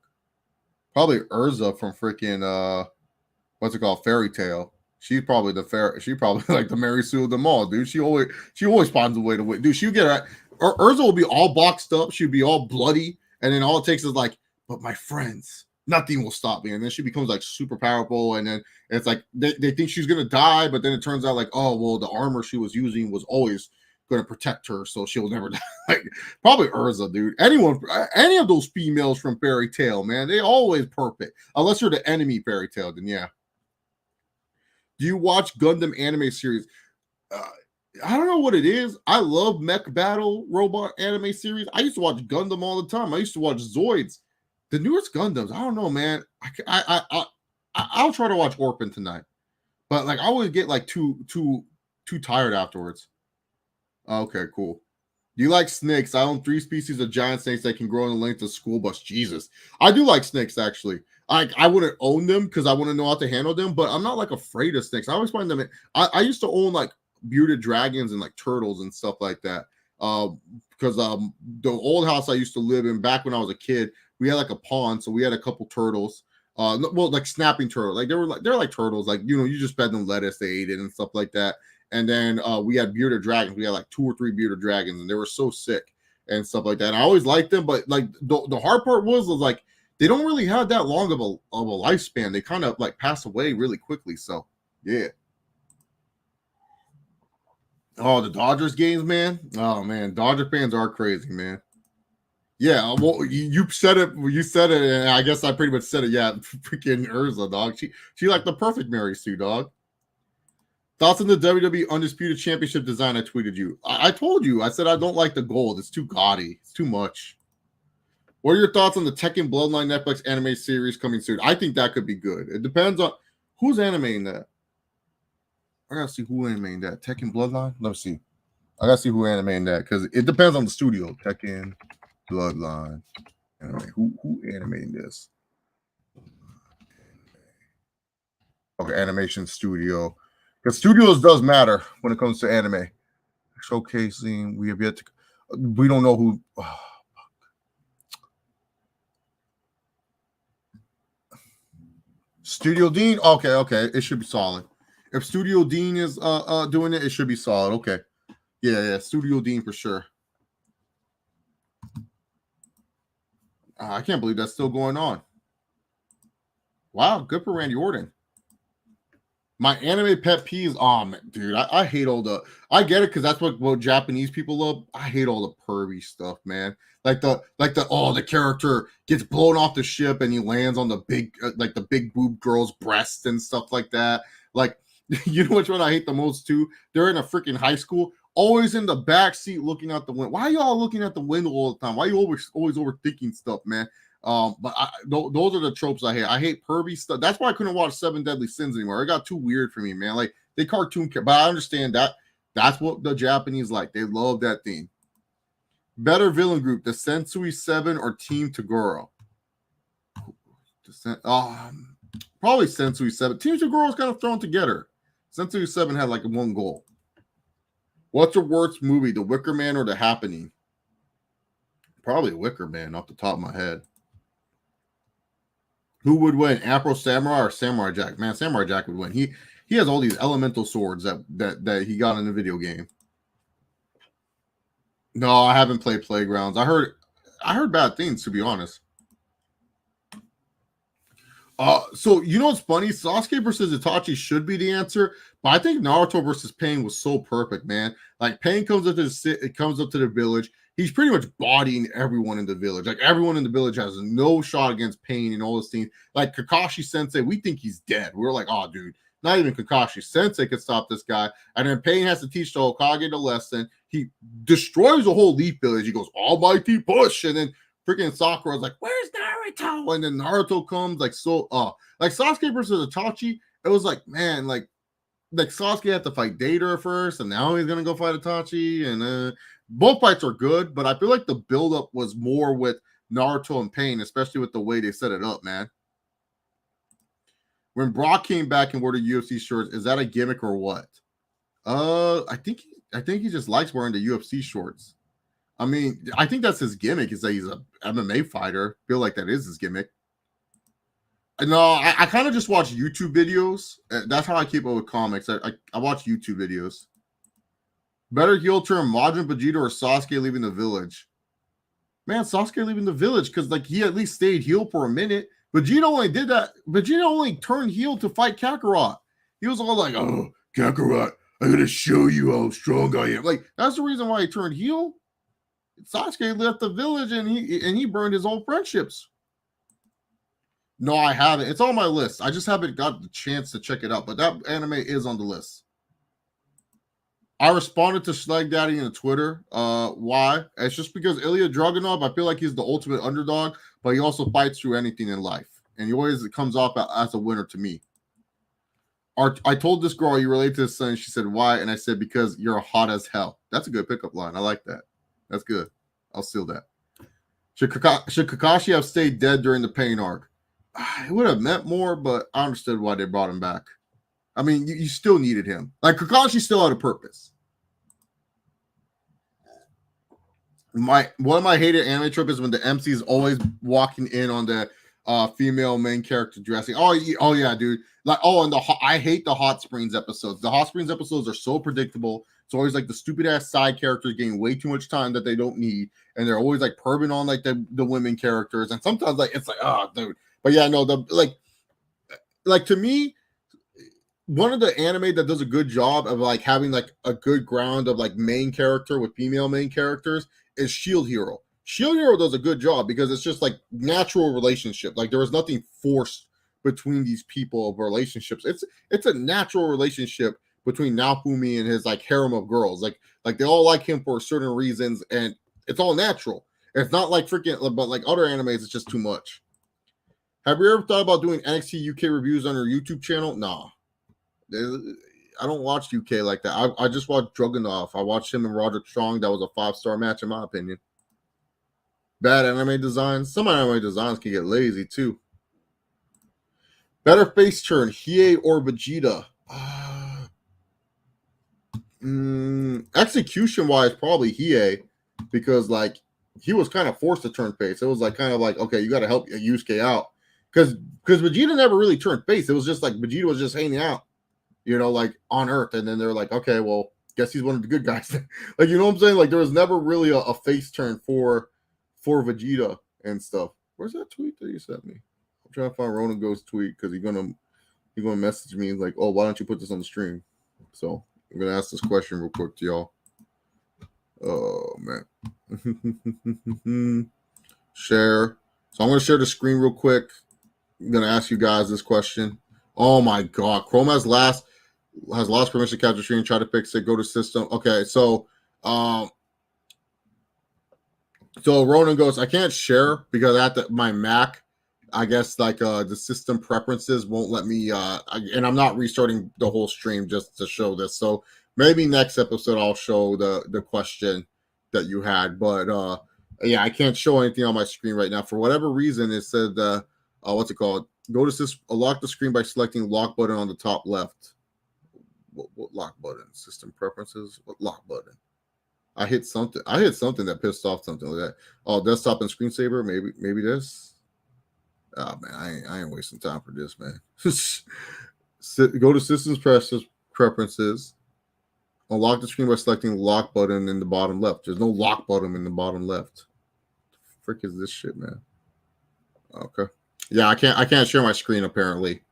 Probably Urza from freaking what's it called? Fairy Tale. She's probably like the Mary Sue of them all, dude. She always finds a way to win. Dude, she'll get Urza will be all boxed up, she'll be all bloody, and then all it takes is like, but my friends, nothing will stop me. And then she becomes like super powerful, and then it's like they think she's gonna die, but then it turns out like, oh well, the armor she was using was always gonna protect her, so she'll never die. Like probably Urza, dude. Any of those females from Fairy Tale, man, they always perfect. Unless you're the enemy Fairy Tale, then yeah. Do you watch Gundam anime series? I don't know what it is. I love mech battle robot anime series. I used to watch Gundam all the time. I used to watch Zoids. The newest Gundams, I don't know, man. I'll try to watch Orphan tonight, but like I always get like too tired afterwards. Okay, cool. Do you like snakes? I own 3 species of giant snakes that can grow in the length of school bus. Jesus, I do like snakes actually. I wouldn't own them because I wouldn't know how to handle them, but I'm not like afraid of snakes. I always find them. I used to own like bearded dragons and like turtles and stuff like that. Because the old house I used to live in back when I was a kid, we had like a pond, so we had a couple turtles. Well, like snapping turtle, like they're like turtles, like you just fed them lettuce, they ate it and stuff like that. And then we had bearded dragons. We had like 2 or 3 bearded dragons, and they were so sick and stuff like that. And I always liked them, but like the hard part was like they don't really have that long of a lifespan. They kind of like pass away really quickly. So yeah. Oh, the Dodgers games, man. Oh man, Dodger fans are crazy, man. Yeah, well, you said it. You said it, and I guess I pretty much said it. Yeah, freaking Urza, dog. She like the perfect Mary Sue, dog. Thoughts on the WWE Undisputed Championship design? I tweeted you. I told you. I said I don't like the gold. It's too gaudy. It's too much. What are your thoughts on the Tekken Bloodline Netflix anime series coming soon? I think that could be good. It depends on who's animating that. I gotta see who animating that. Tekken Bloodline. Let's see. I gotta see who animating that because it depends on the studio. Tekken Bloodline. Anime. Who animating this? Okay, animation studio. Because studios does matter when it comes to anime. Showcasing. We have yet to. We don't know who. Oh, Studio Dean. Okay. It should be solid. If Studio Dean is doing it, it should be solid. Okay. Yeah. Studio Dean for sure. I can't believe that's still going on. Wow, good for Randy Orton. My anime pet peeves, man, dude, I hate all the. I get it because that's what Japanese people love. I hate all the pervy stuff, man. Like the character gets blown off the ship and he lands on the big boob girl's breast and stuff like that. Like, you know which one I hate the most too? They're in a freaking high school, always in the back seat looking out the window. Why are y'all looking at the window all the time? Why are you always overthinking stuff, man? But those are the tropes I hate. I hate pervy stuff. That's why I couldn't watch Seven Deadly Sins anymore. It got too weird for me, man. Like they cartoon, but I understand that. That's what the Japanese like. They love that theme. Better villain group: the Sensui Seven or Team Toguro. Probably Sensui Seven. Team Toguro is kind of thrown together. Sensui Seven had like one goal. What's your worst movie, The Wicker Man or The Happening? Probably Wicker Man off the top of my head. Who would win, Afro Samurai or Samurai Jack? Man, Samurai Jack would win. He has all these elemental swords that he got in the video game. No, I haven't played Playgrounds. I heard bad things, to be honest. So you know what's funny? Sasuke versus Itachi should be the answer, but I think Naruto versus Pain was so perfect, man. Like Pain comes up to the village. He's pretty much bodying everyone in the village. Like everyone in the village has no shot against Pain and all this thing. Like Kakashi Sensei, we think he's dead. We're like, oh, dude, not even Kakashi Sensei could stop this guy. And then Pain has to teach the Hokage the lesson. He destroys the whole Leaf Village. He goes, almighty push. And then freaking Sakura's like, where's Naruto? And then Naruto comes like Sasuke versus Itachi. It was like, man, like Sasuke had to fight Deidara first, and now he's gonna go fight Itachi. And both fights are good, but I feel like the buildup was more with Naruto and Pain, especially with the way they set it up, man. When Brock came back and wore the UFC shorts, is that a gimmick or what? I think he just likes wearing the UFC shorts. I mean, I think that's his gimmick, is that he's a MMA fighter. I feel like that is his gimmick. No, I kind of just watch YouTube videos. That's how I keep up with comics. I watch YouTube videos. Better heel turn, Majin Vegeta or Sasuke leaving the village? Man, Sasuke leaving the village because like he at least stayed heel for a minute. Vegeta only did that. Vegeta only turned heel to fight Kakarot. He was all like, oh, Kakarot, I'm going to show you how strong I am. Like, that's the reason why he turned heel. Sasuke left the village and he burned his old friendships. No, I haven't. It's on my list. I just haven't got the chance to check it out, but that anime is on the list. I responded to Slag Daddy in Twitter. Why? It's just because Ilya Dragunov, I feel like he's the ultimate underdog, but he also fights through anything in life. And he always comes off as a winner to me. I told this girl, you relate to his son. She said, why? And I said, because you're hot as hell. That's a good pickup line. I like that. That's good. I'll steal that. Should Kakashi have stayed dead during the Pain arc? It would have meant more, but I understood why they brought him back. I mean, you still needed him. Like, Kakashi still had a purpose. One of my hated anime trope is when the MC is always walking in on the female main character dressing. Oh yeah, dude. Like, and I hate the Hot Springs episodes. The Hot Springs episodes are so predictable. It's always like the stupid ass side characters getting way too much time that they don't need, and they're always like perving on like the women characters, and sometimes like it's like, oh dude. But yeah, no, the like to me, one of the anime that does a good job of like having like a good ground of like main character with female main characters is Shield Hero. Shield Hero does a good job because it's just like natural relationship. Like there was nothing forced between these people of relationships. It's a natural relationship between Naofumi and his like harem of girls. Like they all like him for certain reasons, and it's all natural. It's not like freaking, but like other animes, it's just too much. Have you ever thought about doing NXT UK reviews on your YouTube channel? Nah. I don't watch UK like that. I just watched Dragunov. I watched him and Roderick Strong. That was a 5-star match in my opinion. Bad anime designs. Some anime designs can get lazy too. Better face turn, Hiei or Vegeta? Execution wise, probably Hiei, because like he was kind of forced to turn face. It was like kind of like, okay, you got to help Yusuke out because Vegeta never really turned face. It was just like Vegeta was just hanging out, like on Earth, and then they're like, okay, well, guess he's one of the good guys. Like, you know what I'm saying? Like there was never really a face turn for Vegeta and stuff. Where's that tweet that you sent me? I'm trying to find Ronan Go's tweet because he's gonna message me like, oh, why don't you put this on the stream? So I'm gonna ask this question real quick to y'all. Oh man. Share. So I'm gonna share the screen real quick. I'm gonna ask you guys this question. Oh my god, Chrome has lost permission to capture screen. Try to fix it. Go to system. Okay, so Ronan goes, I can't share because at my Mac, I guess like the system preferences won't let me and I'm not restarting the whole stream just to show this. So maybe next episode I'll show the question that you had. But yeah, I can't show anything on my screen right now. For whatever reason, it said what's it called? Go to lock the screen by selecting lock button on the top left. What lock button? System preferences? What lock button? I hit something that pissed off something like that. Oh, desktop and screensaver. Maybe this. Oh man, I ain't wasting time for this, man. Go to systems preferences. Unlock the screen by selecting lock button in the bottom left. There's no lock button in the bottom left. The frick is this shit, man? Okay. Yeah, I can't share my screen apparently.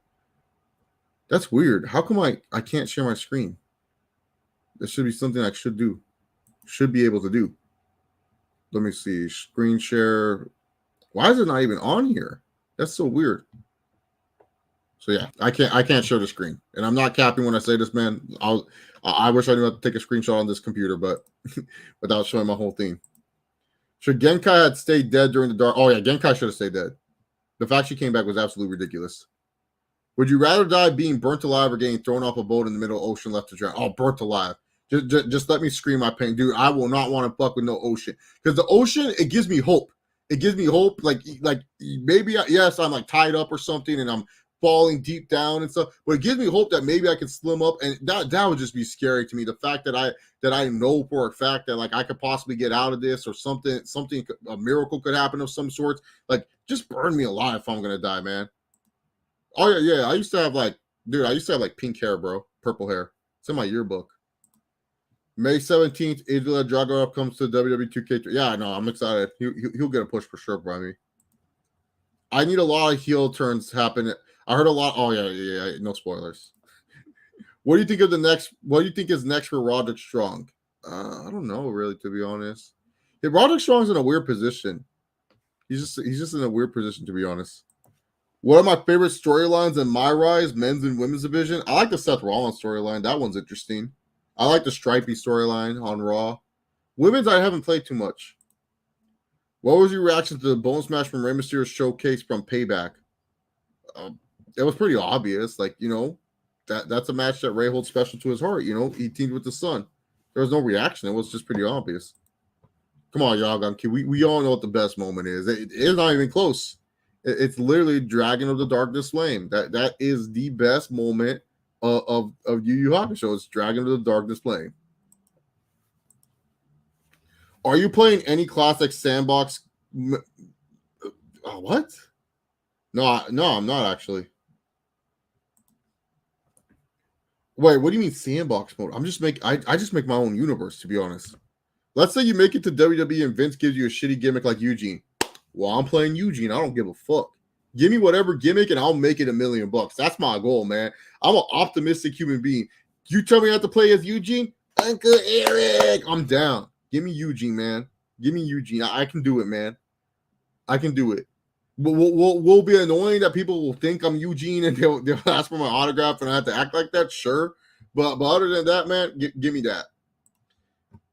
That's weird. How come I can't share my screen? This should be something I should be able to do. Let me see. Screen share. Why is it not even on here? That's so weird. So yeah, I can't share the screen, and I'm not capping when I say this, man. I wish I knew how to take a screenshot on this computer, but without showing my whole thing. Should Genkai had stayed dead during the dark? Oh yeah, Genkai should have stayed dead. The fact she came back was absolutely ridiculous. Would you rather die being burnt alive or getting thrown off a boat in the middle of the ocean left to drown? Oh, burnt alive. Just let me scream my pain, dude. I will not want to fuck with no ocean because the ocean, it gives me hope. It gives me hope. Like maybe yes, I'm like tied up or something, and I'm falling deep down and stuff. But it gives me hope that maybe I can swim up, and that would just be scary to me. The fact that I know for a fact that like I could possibly get out of this or something, a miracle could happen of some sort. Like just burn me alive if I'm gonna die, man. Oh yeah. I used to have like pink hair, bro, purple hair. It's in my yearbook. May 17th, Ilya Dragunov comes to WWE 2K3. Yeah, I know. I'm excited. He'll get a push for sure by me. I need a lot of heel turns happen. I heard a lot. Oh yeah. No spoilers. What do you think of the next? What do you think is next for Roderick Strong? I don't know, really, to be honest. Yeah, Roderick Strong's in a weird position. He's just in a weird position, to be honest. One of my favorite storylines in My Rise, men's and women's division. I like the Seth Rollins storyline. That one's interesting. I like the Stripey storyline on Raw. Women's, I haven't played too much. What was your reaction to the bone smash from Rey Mysterio's showcase from Payback? It was pretty obvious. Like, that's a match that Rey holds special to his heart. He teamed with the Sun. There was no reaction. It was just pretty obvious. Come on, y'all. We all know what the best moment is. It is not even close. It's literally Dragon of the Darkness Flame. That is the best moment of Yu Yu Hakusho. It's Dragon of the Darkness Flame. Are you playing any classic sandbox? What? No, I'm not actually. Wait, what do you mean sandbox mode? I just make my own universe, to be honest. Let's say you make it to WWE and Vince gives you a shitty gimmick like Eugene. Well, I'm playing Eugene. I don't give a fuck. Give me whatever gimmick and I'll make it $1,000,000. That's my goal, man. I'm an optimistic human being. You tell me I have to play as Eugene? Uncle Eric. I'm down. Give me Eugene, man. Give me Eugene. I can do it, man. I can do it. Will be annoying that people will think I'm Eugene and they'll ask for my autograph and I have to act like that. Sure, but other than that, man, give me that.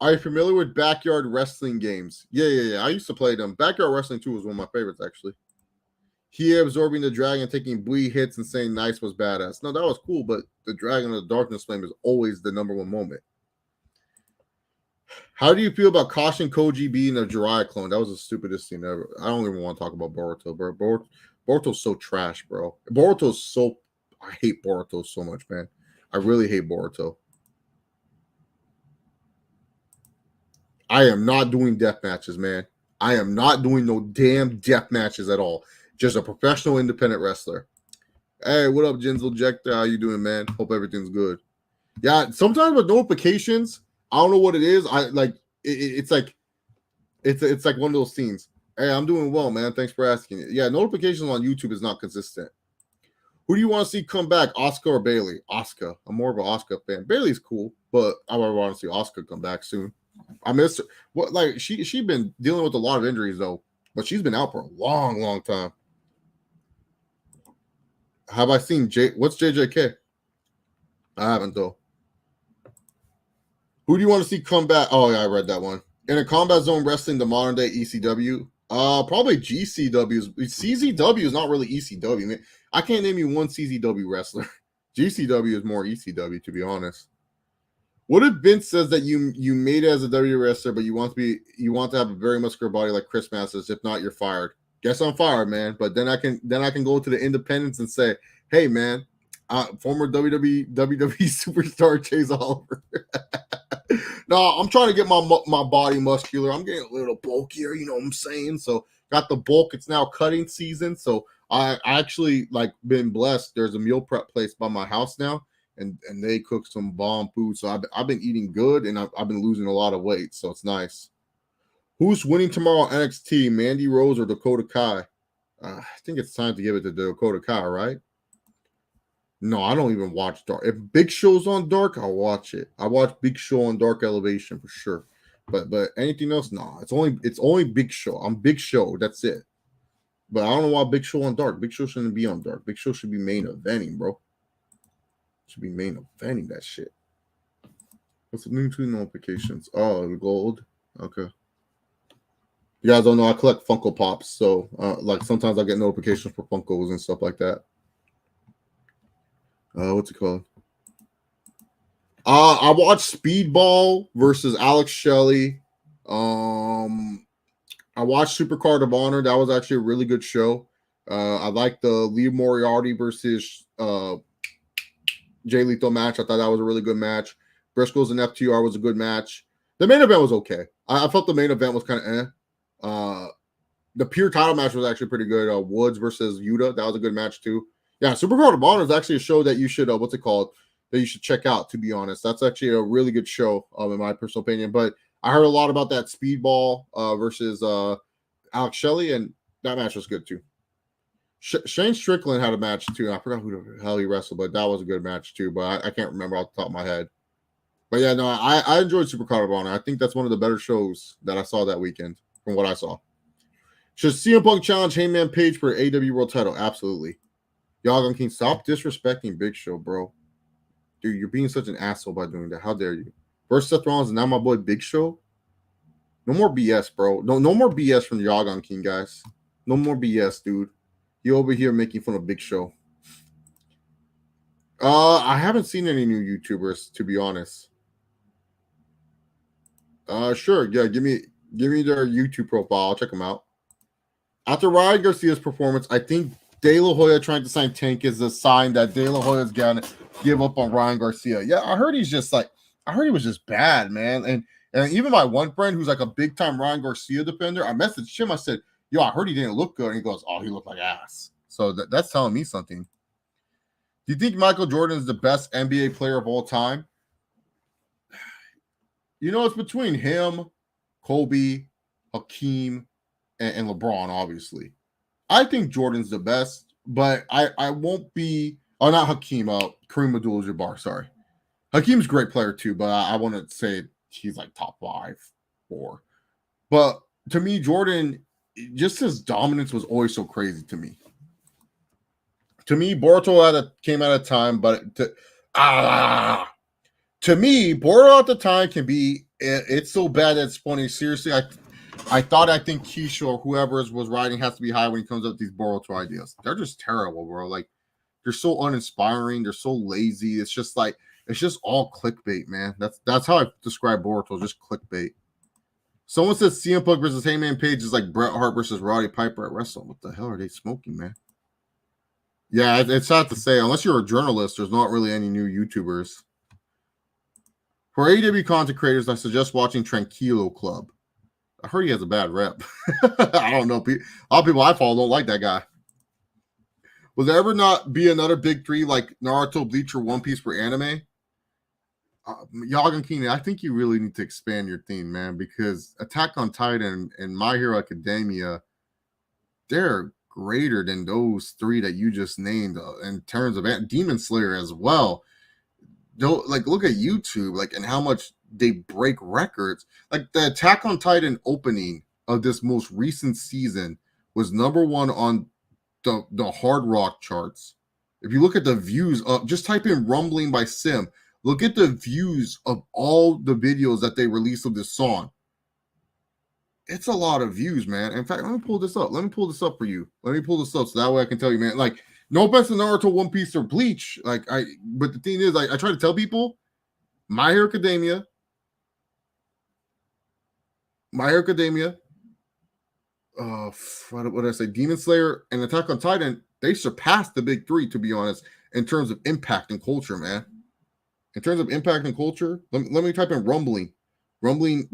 Are you familiar with backyard wrestling games? Yeah. I used to play them. Backyard Wrestling 2 was one of my favorites, actually. He absorbing the dragon, taking Bui hits, and saying nice was badass. No, that was cool, but the Dragon of the Darkness Flame is always the number one moment. How do you feel about Caution Koji being a Jiraiya clone? That was the stupidest thing ever. I don't even want to talk about Boruto, bro. Boruto's so trash, bro. I hate Boruto so much, man. I really hate Boruto. I am not doing death matches, man. I am not doing no damn death matches at all. Just a professional independent wrestler. Hey, what up, Jinzel Jector? How you doing, man? Hope everything's good. Yeah, sometimes with notifications, I don't know what it is. It's like it's like one of those scenes. Hey, I'm doing well, man. Thanks for asking. Yeah, notifications on YouTube is not consistent. Who do you want to see come back, Oscar or Bailey? Oscar. I'm more of an Oscar fan. Bailey's cool, but I would want to see Oscar come back soon. I miss her. What like she been dealing with a lot of injuries though, but she's been out for a long time. Have I seen what's JJK? I haven't though. Who do you want to see come back? Oh yeah, I read that one. In a combat zone wrestling, the modern day ECW. Probably GCW. CZW is not really ECW. Man. I can't name you one CZW wrestler. GCW is more ECW, to be honest. What if Vince says that you made it as a W wrestler, but you want to have a very muscular body like Chris Masters? If not, you're fired. Guess I'm fired, man. But then I can go to the independents and say, hey, man, former WWE superstar Chase Oliver. No, I'm trying to get my body muscular. I'm getting a little bulkier, you know what I'm saying? So got the bulk. It's now cutting season. So I actually like been blessed. There's a meal prep place by my house now, and they cook some bomb food. So I've been eating good, and I've been losing a lot of weight. So it's nice. Who's winning tomorrow on NXT, Mandy Rose or Dakota Kai? I think it's time to give it to Dakota Kai, right? No, I don't even watch Dark. If Big Show's on Dark, I'll watch it. I watch Big Show on Dark Elevation for sure. But anything else, no. It's only Big Show. I'm Big Show. That's it. But I don't know why Big Show on Dark. Big Show shouldn't be on Dark. Big Show should be main eventing, bro. Should be main eventing that shit. What's the new tweet notifications? Oh, the gold. Okay. You guys don't know I collect Funko Pops, so like sometimes I get notifications for Funkos and stuff like that. What's it called? I watched Speedball versus Alex Shelley. I watched Supercard of Honor. That was actually a really good show. I liked the Lee Moriarty versus Jay Lethal match. I thought that was a really good match. Briscoes and FTR was a good match. The main event was okay. I felt the main event was kind of the pure title match was actually pretty good. Woods versus Yuta. That was a good match too. Yeah, Supercard of Honor is actually a show that you should what's it called? That you should check out, to be honest. That's actually a really good show, in my personal opinion. But I heard a lot about that Speedball versus Alex Shelley, and that match was good too. Shane Strickland had a match too. I forgot who the hell he wrestled, but that was a good match too. But I can't remember off the top of my head. But yeah, no, I enjoyed Supercard of Honor. I think that's one of the better shows that I saw that weekend, from what I saw. Should CM Punk challenge Heyman Page for AW World Title? Absolutely. Yagan King, stop disrespecting Big Show, bro. Dude, you're being such an asshole by doing that. How dare you? First Seth Rollins and now my boy Big Show. No more BS, bro. No more BS from Yagan King, guys. No more BS, dude. You over here making fun of Big Show. I haven't seen any new YouTubers, to be honest. Sure. Yeah, give me their YouTube profile. I'll check them out. After Ryan Garcia's performance, I think De La Hoya trying to sign Tank is a sign that De La Hoya's gonna give up on Ryan Garcia. Yeah, I heard he was just bad, man. And even my one friend who's like a big time Ryan Garcia defender, I messaged him. I said, "Yo, I heard he didn't look good." And he goes, "Oh, he looked like ass." So that's telling me something. Do you think Michael Jordan is the best NBA player of all time? You know, it's between him, Kobe, Hakeem, and LeBron, obviously. I think Jordan's the best, but I won't be. Oh, not Hakeem. Kareem Abdul-Jabbar. Sorry, Hakeem's a great player too, but I wouldn't say he's like top 5, 4. But to me, Jordan, just his dominance was always so crazy to me. To me, Boruto came at a time, but to me, Boruto at the time can be. It's so bad that it's funny. Seriously, I think Keisha or whoever was writing has to be high when he comes up with these Boruto ideas. They're just terrible, bro. Like, they're so uninspiring. They're so lazy. It's just all clickbait, man. That's how I describe Boruto, just clickbait. Someone says CM Punk versus Heyman Page is like Bret Hart versus Roddy Piper at Wrestle. What the hell are they smoking, man? Yeah, it's sad to say. Unless you're a journalist, there's not really any new YouTubers. For AEW content creators, I suggest watching Tranquilo Club. I heard he has a bad rep. I don't know. A lot of people I follow don't like that guy. Will there ever not be another big 3 like Naruto, Bleach, or One Piece for anime? Yagan Keenan, I think you really need to expand your theme, man, because Attack on Titan and My Hero Academia, they're greater than those 3 that you just named in terms of Demon Slayer as well. Like, look at YouTube, like, and how much they break records. Like, the Attack on Titan opening of this most recent season was #1 on the Hard Rock charts. If you look at the views of, just type in Rumbling by Sim, look at the views of all the videos that they released of this song. It's a lot of views, man. In fact, let me pull this up. Let me pull this up for you. Let me pull this up so that way I can tell you, man. Like, no offense to Naruto, One Piece, or Bleach. But the thing is, I try to tell people, My Hero Academia, what did I say? Demon Slayer and Attack on Titan, they surpassed the big 3, to be honest, in terms of impact and culture, man. In terms of impact and culture, let me type in Rumbling. Rumbling.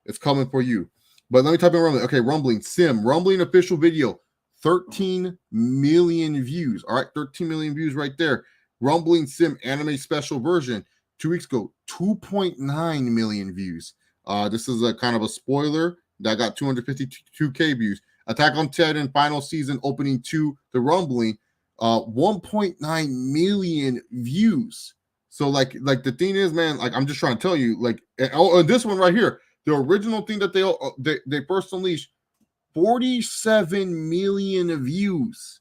It's coming for you. But let me type in Rumbling. Okay, Rumbling official video, 13 million views. All right, 13 million views right there. Rumbling Sim anime special version, 2 weeks ago, 2.9 million views. This is a kind of a spoiler that got 252K views. Attack on Titan final season opening 2, the Rumbling, 1.9 million views. So like the thing is, man, like, I'm just trying to tell you, like, this one right here, the original thing that they first unleashed, 47 million views.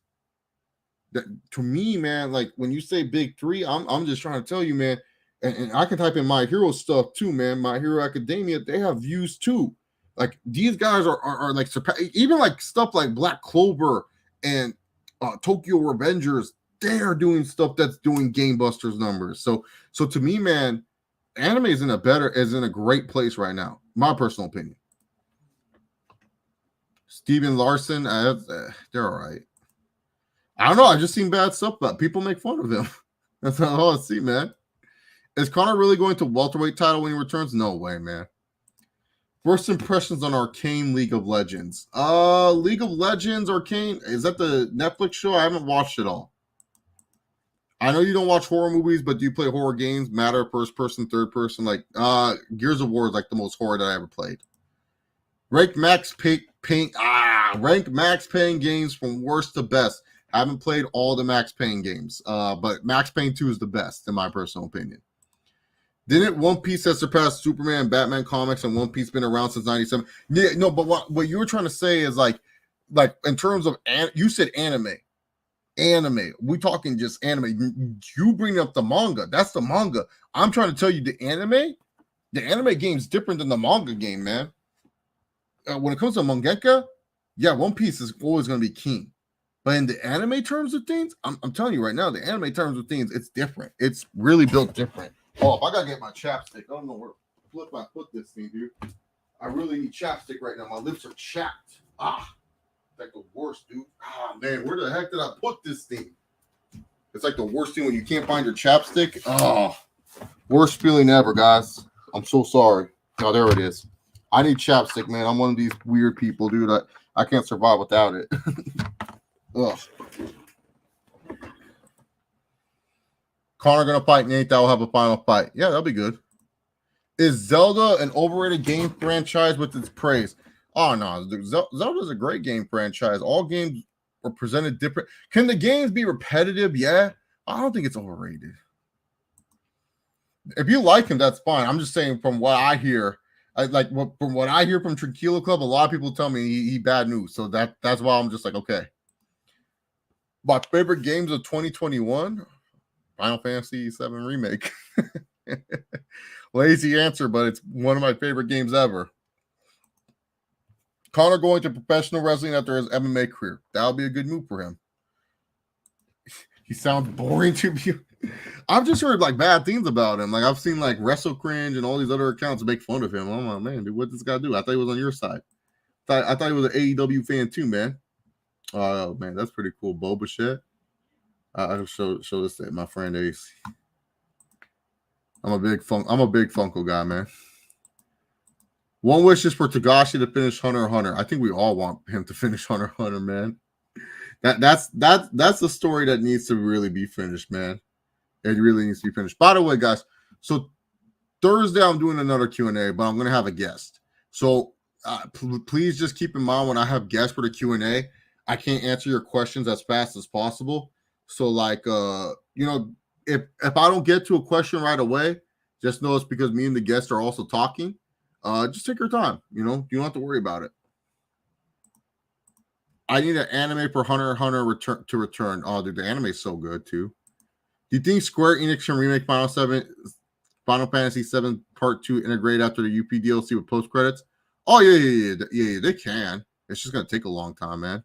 That, to me, man, like, when you say big 3, I'm just trying to tell you, man, and I can type in My Hero stuff too, man. My Hero Academia, they have views too. Like, these guys are like, even like stuff like Black Clover and Tokyo Revengers, they are doing stuff that's doing Game Busters numbers. So to me, man, anime is in a great place right now. My personal opinion. Steven Larson, they're all right. I don't know. I just seen bad stuff, but people make fun of him. That's not all I see, man. Is Connor really going to welterweight title when he returns? No way, man. First impressions on Arcane League of Legends. League of Legends, Arcane, is that the Netflix show? I haven't watched it all. I know you don't watch horror movies, but do you play horror games? Matter, first person, third person? Like, Gears of War is like the most horror that I ever played. Rank max paying games from worst to best. I haven't played all the max paying games, but Max Payne 2 is the best, in my personal opinion. Didn't One Piece have surpassed Superman and Batman comics, and One Piece been around since 97? Yeah, no, but what you were trying to say is like in terms of, you said anime. We talking just anime. You bring up the manga. That's the manga. I'm trying to tell you the anime game is different than the manga game, man. When it comes to mangaka, yeah, One Piece is always going to be king. But in the anime terms of things, I'm telling you right now, the anime terms of things, it's different. It's really built different. Oh, if I got to get my chapstick, I don't know where I put this thing, dude. I really need chapstick right now. My lips are chapped. Like the worst, dude. Man, where the heck did I put this thing? It's like the worst thing when you can't find your chapstick. Worst feeling ever, guys. I'm so sorry. Oh, there it is. I need chapstick, man. I'm one of these weird people, dude. I can't survive without it. Ugh. Connor gonna fight Nate. That will have a final fight. Yeah, that'll be good. Is Zelda an overrated game franchise with its praise? Oh no, Zelda's a great game franchise. All games are presented different. Can the games be repetitive? Yeah, I don't think it's overrated. If you like him, that's fine. I'm just saying from what I hear, from what I hear from Tranquilo Club, a lot of people tell me he bad news. So that's why I'm just like, okay. My favorite games of 2021, Final Fantasy VII Remake. Lazy answer, but it's one of my favorite games ever. Connor going to professional wrestling after his MMA career. That would be a good move for him. He sounds boring to me. I've just heard like bad things about him. Like I've seen like Wrestle Cringe and all these other accounts make fun of him. I'm like, man, dude, what this guy do? I thought he was on your side. I thought he was an AEW fan too, man. Oh man, that's pretty cool. Boba shit. I'll show this to my friend Ace. I'm a big Funko guy, man. One wish is for Tagashi to finish Hunter x Hunter. I think we all want him to finish Hunter x Hunter, man. That's the story that needs to really be finished, man. It really needs to be finished. By the way, guys, so Thursday I'm doing another Q&A, but I'm going to have a guest. So please just keep in mind when I have guests for the Q&A, I can't answer your questions as fast as possible. So like, if I don't get to a question right away, just know it's because me and the guest are also talking. Just take your time. You don't have to worry about it. I need an anime for Hunter x Hunter return. Oh, dude, the anime is so good too. Do you think Square Enix can remake Final Fantasy VII Part 2 integrate after the UP DLC with post credits? Oh yeah, they can. It's just gonna take a long time, man.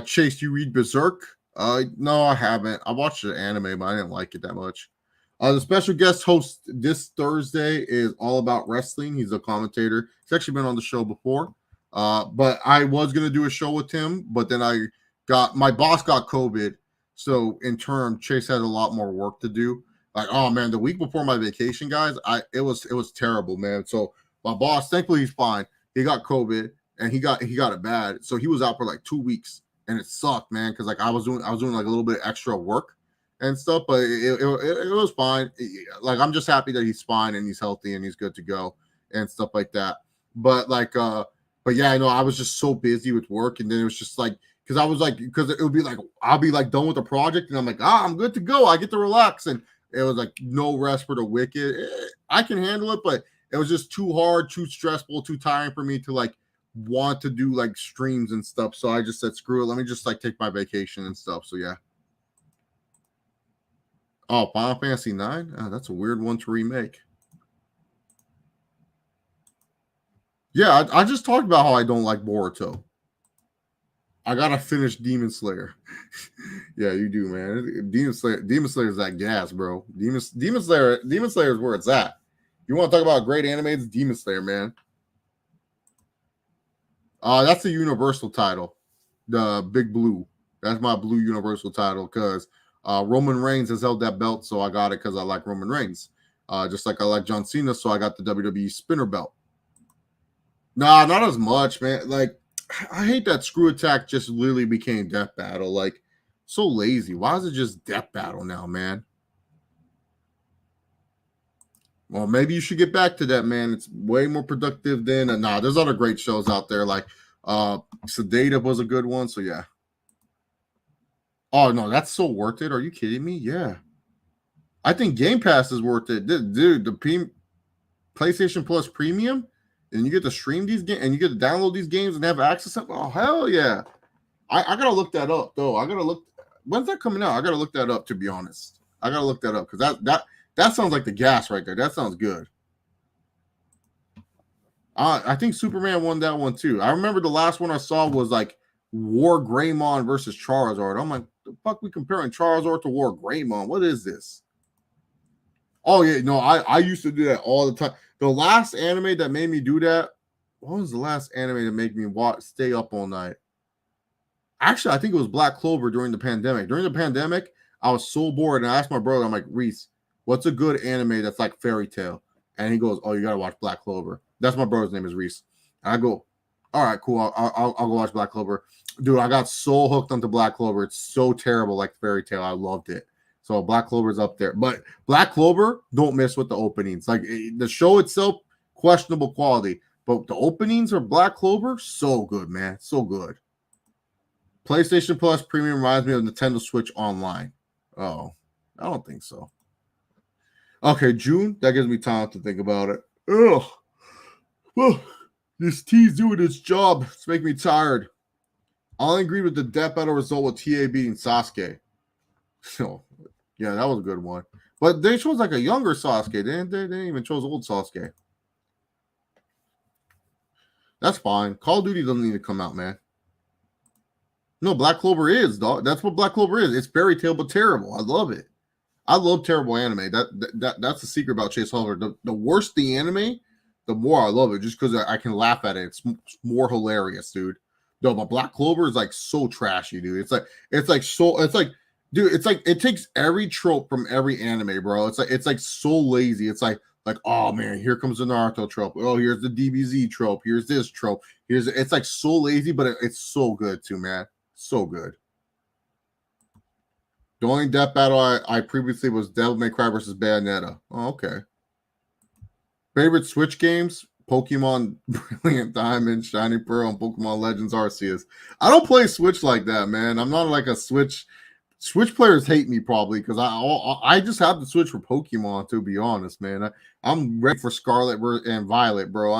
Chase, you read Berserk? No, I haven't. I watched the anime, but I didn't like it that much. The special guest host this Thursday is All About Wrestling. He's a commentator. He's actually been on the show before. But I was gonna do a show with him, but then my boss got COVID. So in turn, Chase had a lot more work to do. Like, oh man, the week before my vacation, guys, it was terrible, man. So my boss, thankfully he's fine. He got COVID and he got it bad. So he was out for like 2 weeks and it sucked, man. Cause like I was doing like a little bit extra work and stuff, but it was fine. Like, I'm just happy that he's fine and he's healthy and he's good to go and stuff like that. But yeah, I know I was just so busy with work. And then it was just like, because it would be like, I'll be like done with the project and I'm like, I'm good to go. I get to relax. And it was like no rest for the wicked. I can handle it, but it was just too hard, too stressful, too tiring for me to like want to do like streams and stuff. So I just said, screw it. Let me just like take my vacation and stuff. So yeah. Oh, Final Fantasy IX? Oh, that's a weird one to remake. Yeah, I just talked about how I don't like Boruto. I gotta finish Demon Slayer. Yeah, you do, man. Demon Slayer is that gas, bro. Demon Slayer is where it's at. You want to talk about great anime? It's Demon Slayer, man. That's the Universal title, the Big Blue. That's my Blue Universal title because Roman Reigns has held that belt, so I got it because I like Roman Reigns. Just like I like John Cena, so I got the WWE Spinner belt. Nah, not as much, man. Like, I hate that Screw Attack just literally became Death Battle. Like, so lazy. Why is it just Death Battle now, man? Well, maybe you should get back to that, man. It's way more productive than there's other great shows out there. Like Sedative was a good one. So yeah. Oh no, that's so worth it. Are you kidding me? Yeah. I think Game Pass is worth it. Dude, the PlayStation Plus Premium, and you get to stream these games and you get to download these games and have access to them. Oh, hell yeah. I gotta look that up though. When's that coming out? I gotta look that up, to be honest. I gotta look that up because that sounds like the gas right there. That sounds good. I think Superman won that one too. I remember the last one I saw was like War Greymon versus Charizard. I'm like, the fuck we comparing Charizard to War Greymon? What is this? Oh yeah, no, I used to do that all the time. The last anime that made me do that, what was the last anime that made me stay up all night? Actually, I think it was Black Clover during the pandemic. During the pandemic, I was so bored, and I asked my brother, I'm like, Reese, what's a good anime that's like fairy tale? And he goes, oh, you gotta watch Black Clover. That's my brother's name is Reese. And I go, All right, cool. I'll go watch Black Clover. Dude, I got so hooked onto Black Clover. It's so terrible, like Fairy Tale. I loved it. So Black Clover's up there. But Black Clover, don't miss with the openings. Like the show itself, questionable quality. But the openings of Black Clover, so good, man. So good. PlayStation Plus Premium reminds me of Nintendo Switch Online. Oh, I don't think so. Okay, June, that gives me time to think about it. Ugh. Well, this tea's doing its job. It's making me tired. I'll agree with the death battle result with TA beating Sasuke. So, yeah, that was a good one. But they chose like a younger Sasuke. They didn't even chose old Sasuke. That's fine. Call of Duty doesn't need to come out, man. No, Black Clover is, dog. That's what Black Clover is. It's fairy tale, but terrible. I love it. I love terrible anime. That's the secret about Chase Oliver. The worse the anime, the more I love it, just because I can laugh at it. It's more hilarious, dude. No, but Black Clover is like so trashy, dude. It's like, dude, it's like it takes every trope from every anime, bro. It's like so lazy. It's like, oh man, here comes the Naruto trope. Oh, here's the DBZ trope. Here's this trope. It's like so lazy, but it's so good too, man. So good. The only death battle I previously was Devil May Cry versus Bayonetta. Oh, okay. Favorite Switch games? Pokemon Brilliant Diamond, Shining Pearl, and Pokemon Legends Arceus. I don't play Switch like that, man. I'm not like a Switch. Switch players hate me probably because I just have the Switch for Pokemon. To be honest, man, I'm ready for Scarlet and Violet, bro.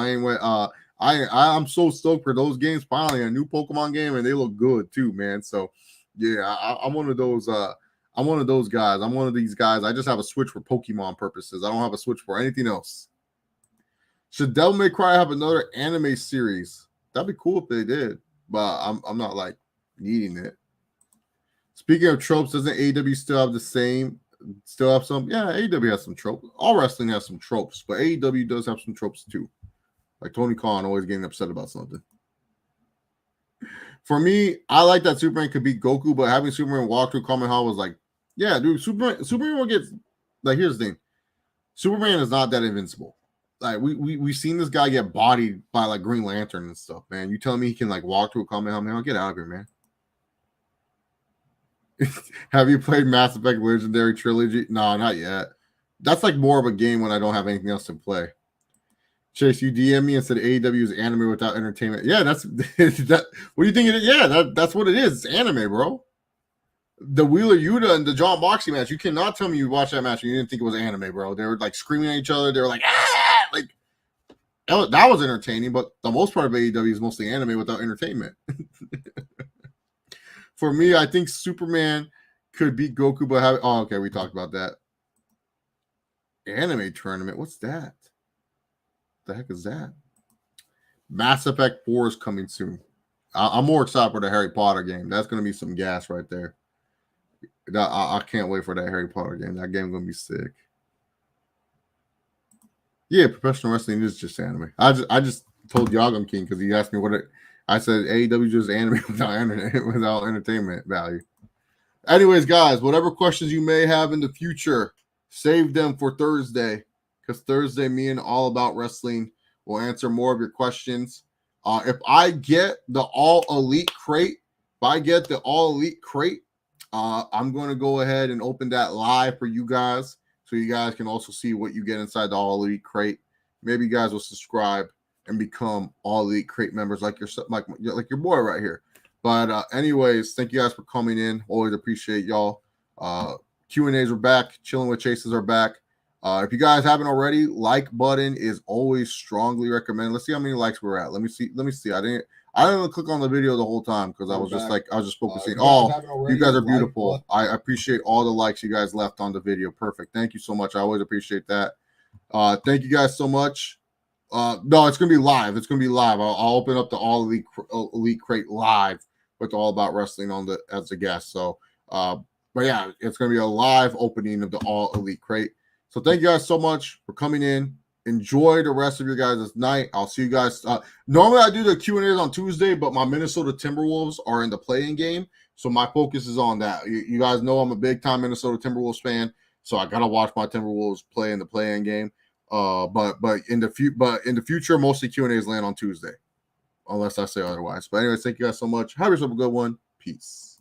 I'm so stoked for those games. Finally, a new Pokemon game, and they look good too, man. So, yeah, I'm one of those. I'm one of those guys. I'm one of these guys. I just have a Switch for Pokemon purposes. I don't have a Switch for anything else. Should Devil May Cry have another anime series? That'd be cool if they did, but I'm not like needing it. Speaking of tropes, doesn't AEW still have the same? Still have some? Yeah, AEW has some tropes. All wrestling has some tropes, but AEW does have some tropes too. Like Tony Khan always getting upset about something. For me, I like that Superman could beat Goku, but having Superman walk through Kamehameha was like, yeah, dude, Superman will get, like, here's the thing. Superman is not that invincible. Like, we've seen this guy get bodied by, like, Green Lantern and stuff, man. You telling me he can, like, walk through a Kamehameha? Get out of here, man. Have you played Mass Effect Legendary Trilogy? No, not yet. That's, like, more of a game when I don't have anything else to play. Chase, you DM me and said AEW is anime without entertainment. Yeah, that's that. What do you think it is? Yeah, that's what it is. It's anime, bro. The Wheeler Yuta and the John Moxley match. You cannot tell me you watched that match and you didn't think it was anime, bro. They were like screaming at each other. They were like, ah! Like that was entertaining, but the most part of AEW is mostly anime without entertainment. For me, I think Superman could beat Goku, but okay, we talked about that. Anime tournament. What's that? The heck is that? Mass Effect 4 is coming soon. I'm more excited for the Harry Potter game. That's going to be some gas right there. I can't wait for that Harry Potter game. That game is going to be sick. Yeah, professional wrestling is just anime. I just told Yagam King because he asked me I said AEW just anime without entertainment value. Anyways, guys, whatever questions you may have in the future, save them for Thursday. Because Thursday, me and All About Wrestling will answer more of your questions. If I get the All Elite crate, I'm going to go ahead and open that live for you guys so you guys can also see what you get inside the All Elite crate. Maybe you guys will subscribe and become All Elite crate members like your boy right here. But anyways, thank you guys for coming in. Always appreciate y'all. Q&As are back. Chilling with Chases are back. If you guys haven't already, like button is always strongly recommended. Let's see how many likes we're at. Let me see. I didn't click on the video the whole time because I was just focusing. You guys are beautiful. I appreciate all the likes you guys left on the video. Perfect. Thank you so much. I always appreciate that. Thank you guys so much. No, it's gonna be live. I'll open up the All Elite crate live with All About Wrestling as a guest. So, but yeah, it's gonna be a live opening of the All Elite crate. So thank you guys so much for coming in. Enjoy the rest of your guys' night. I'll see you guys. Normally I do the Q&As on Tuesday, but my Minnesota Timberwolves are in the play-in game, so my focus is on that. You guys know I'm a big-time Minnesota Timberwolves fan, so I gotta watch my Timberwolves play in the play-in game. But in the future, mostly Q&As land on Tuesday. unless I say otherwise. But anyways, thank you guys so much. Have yourself a good one. Peace.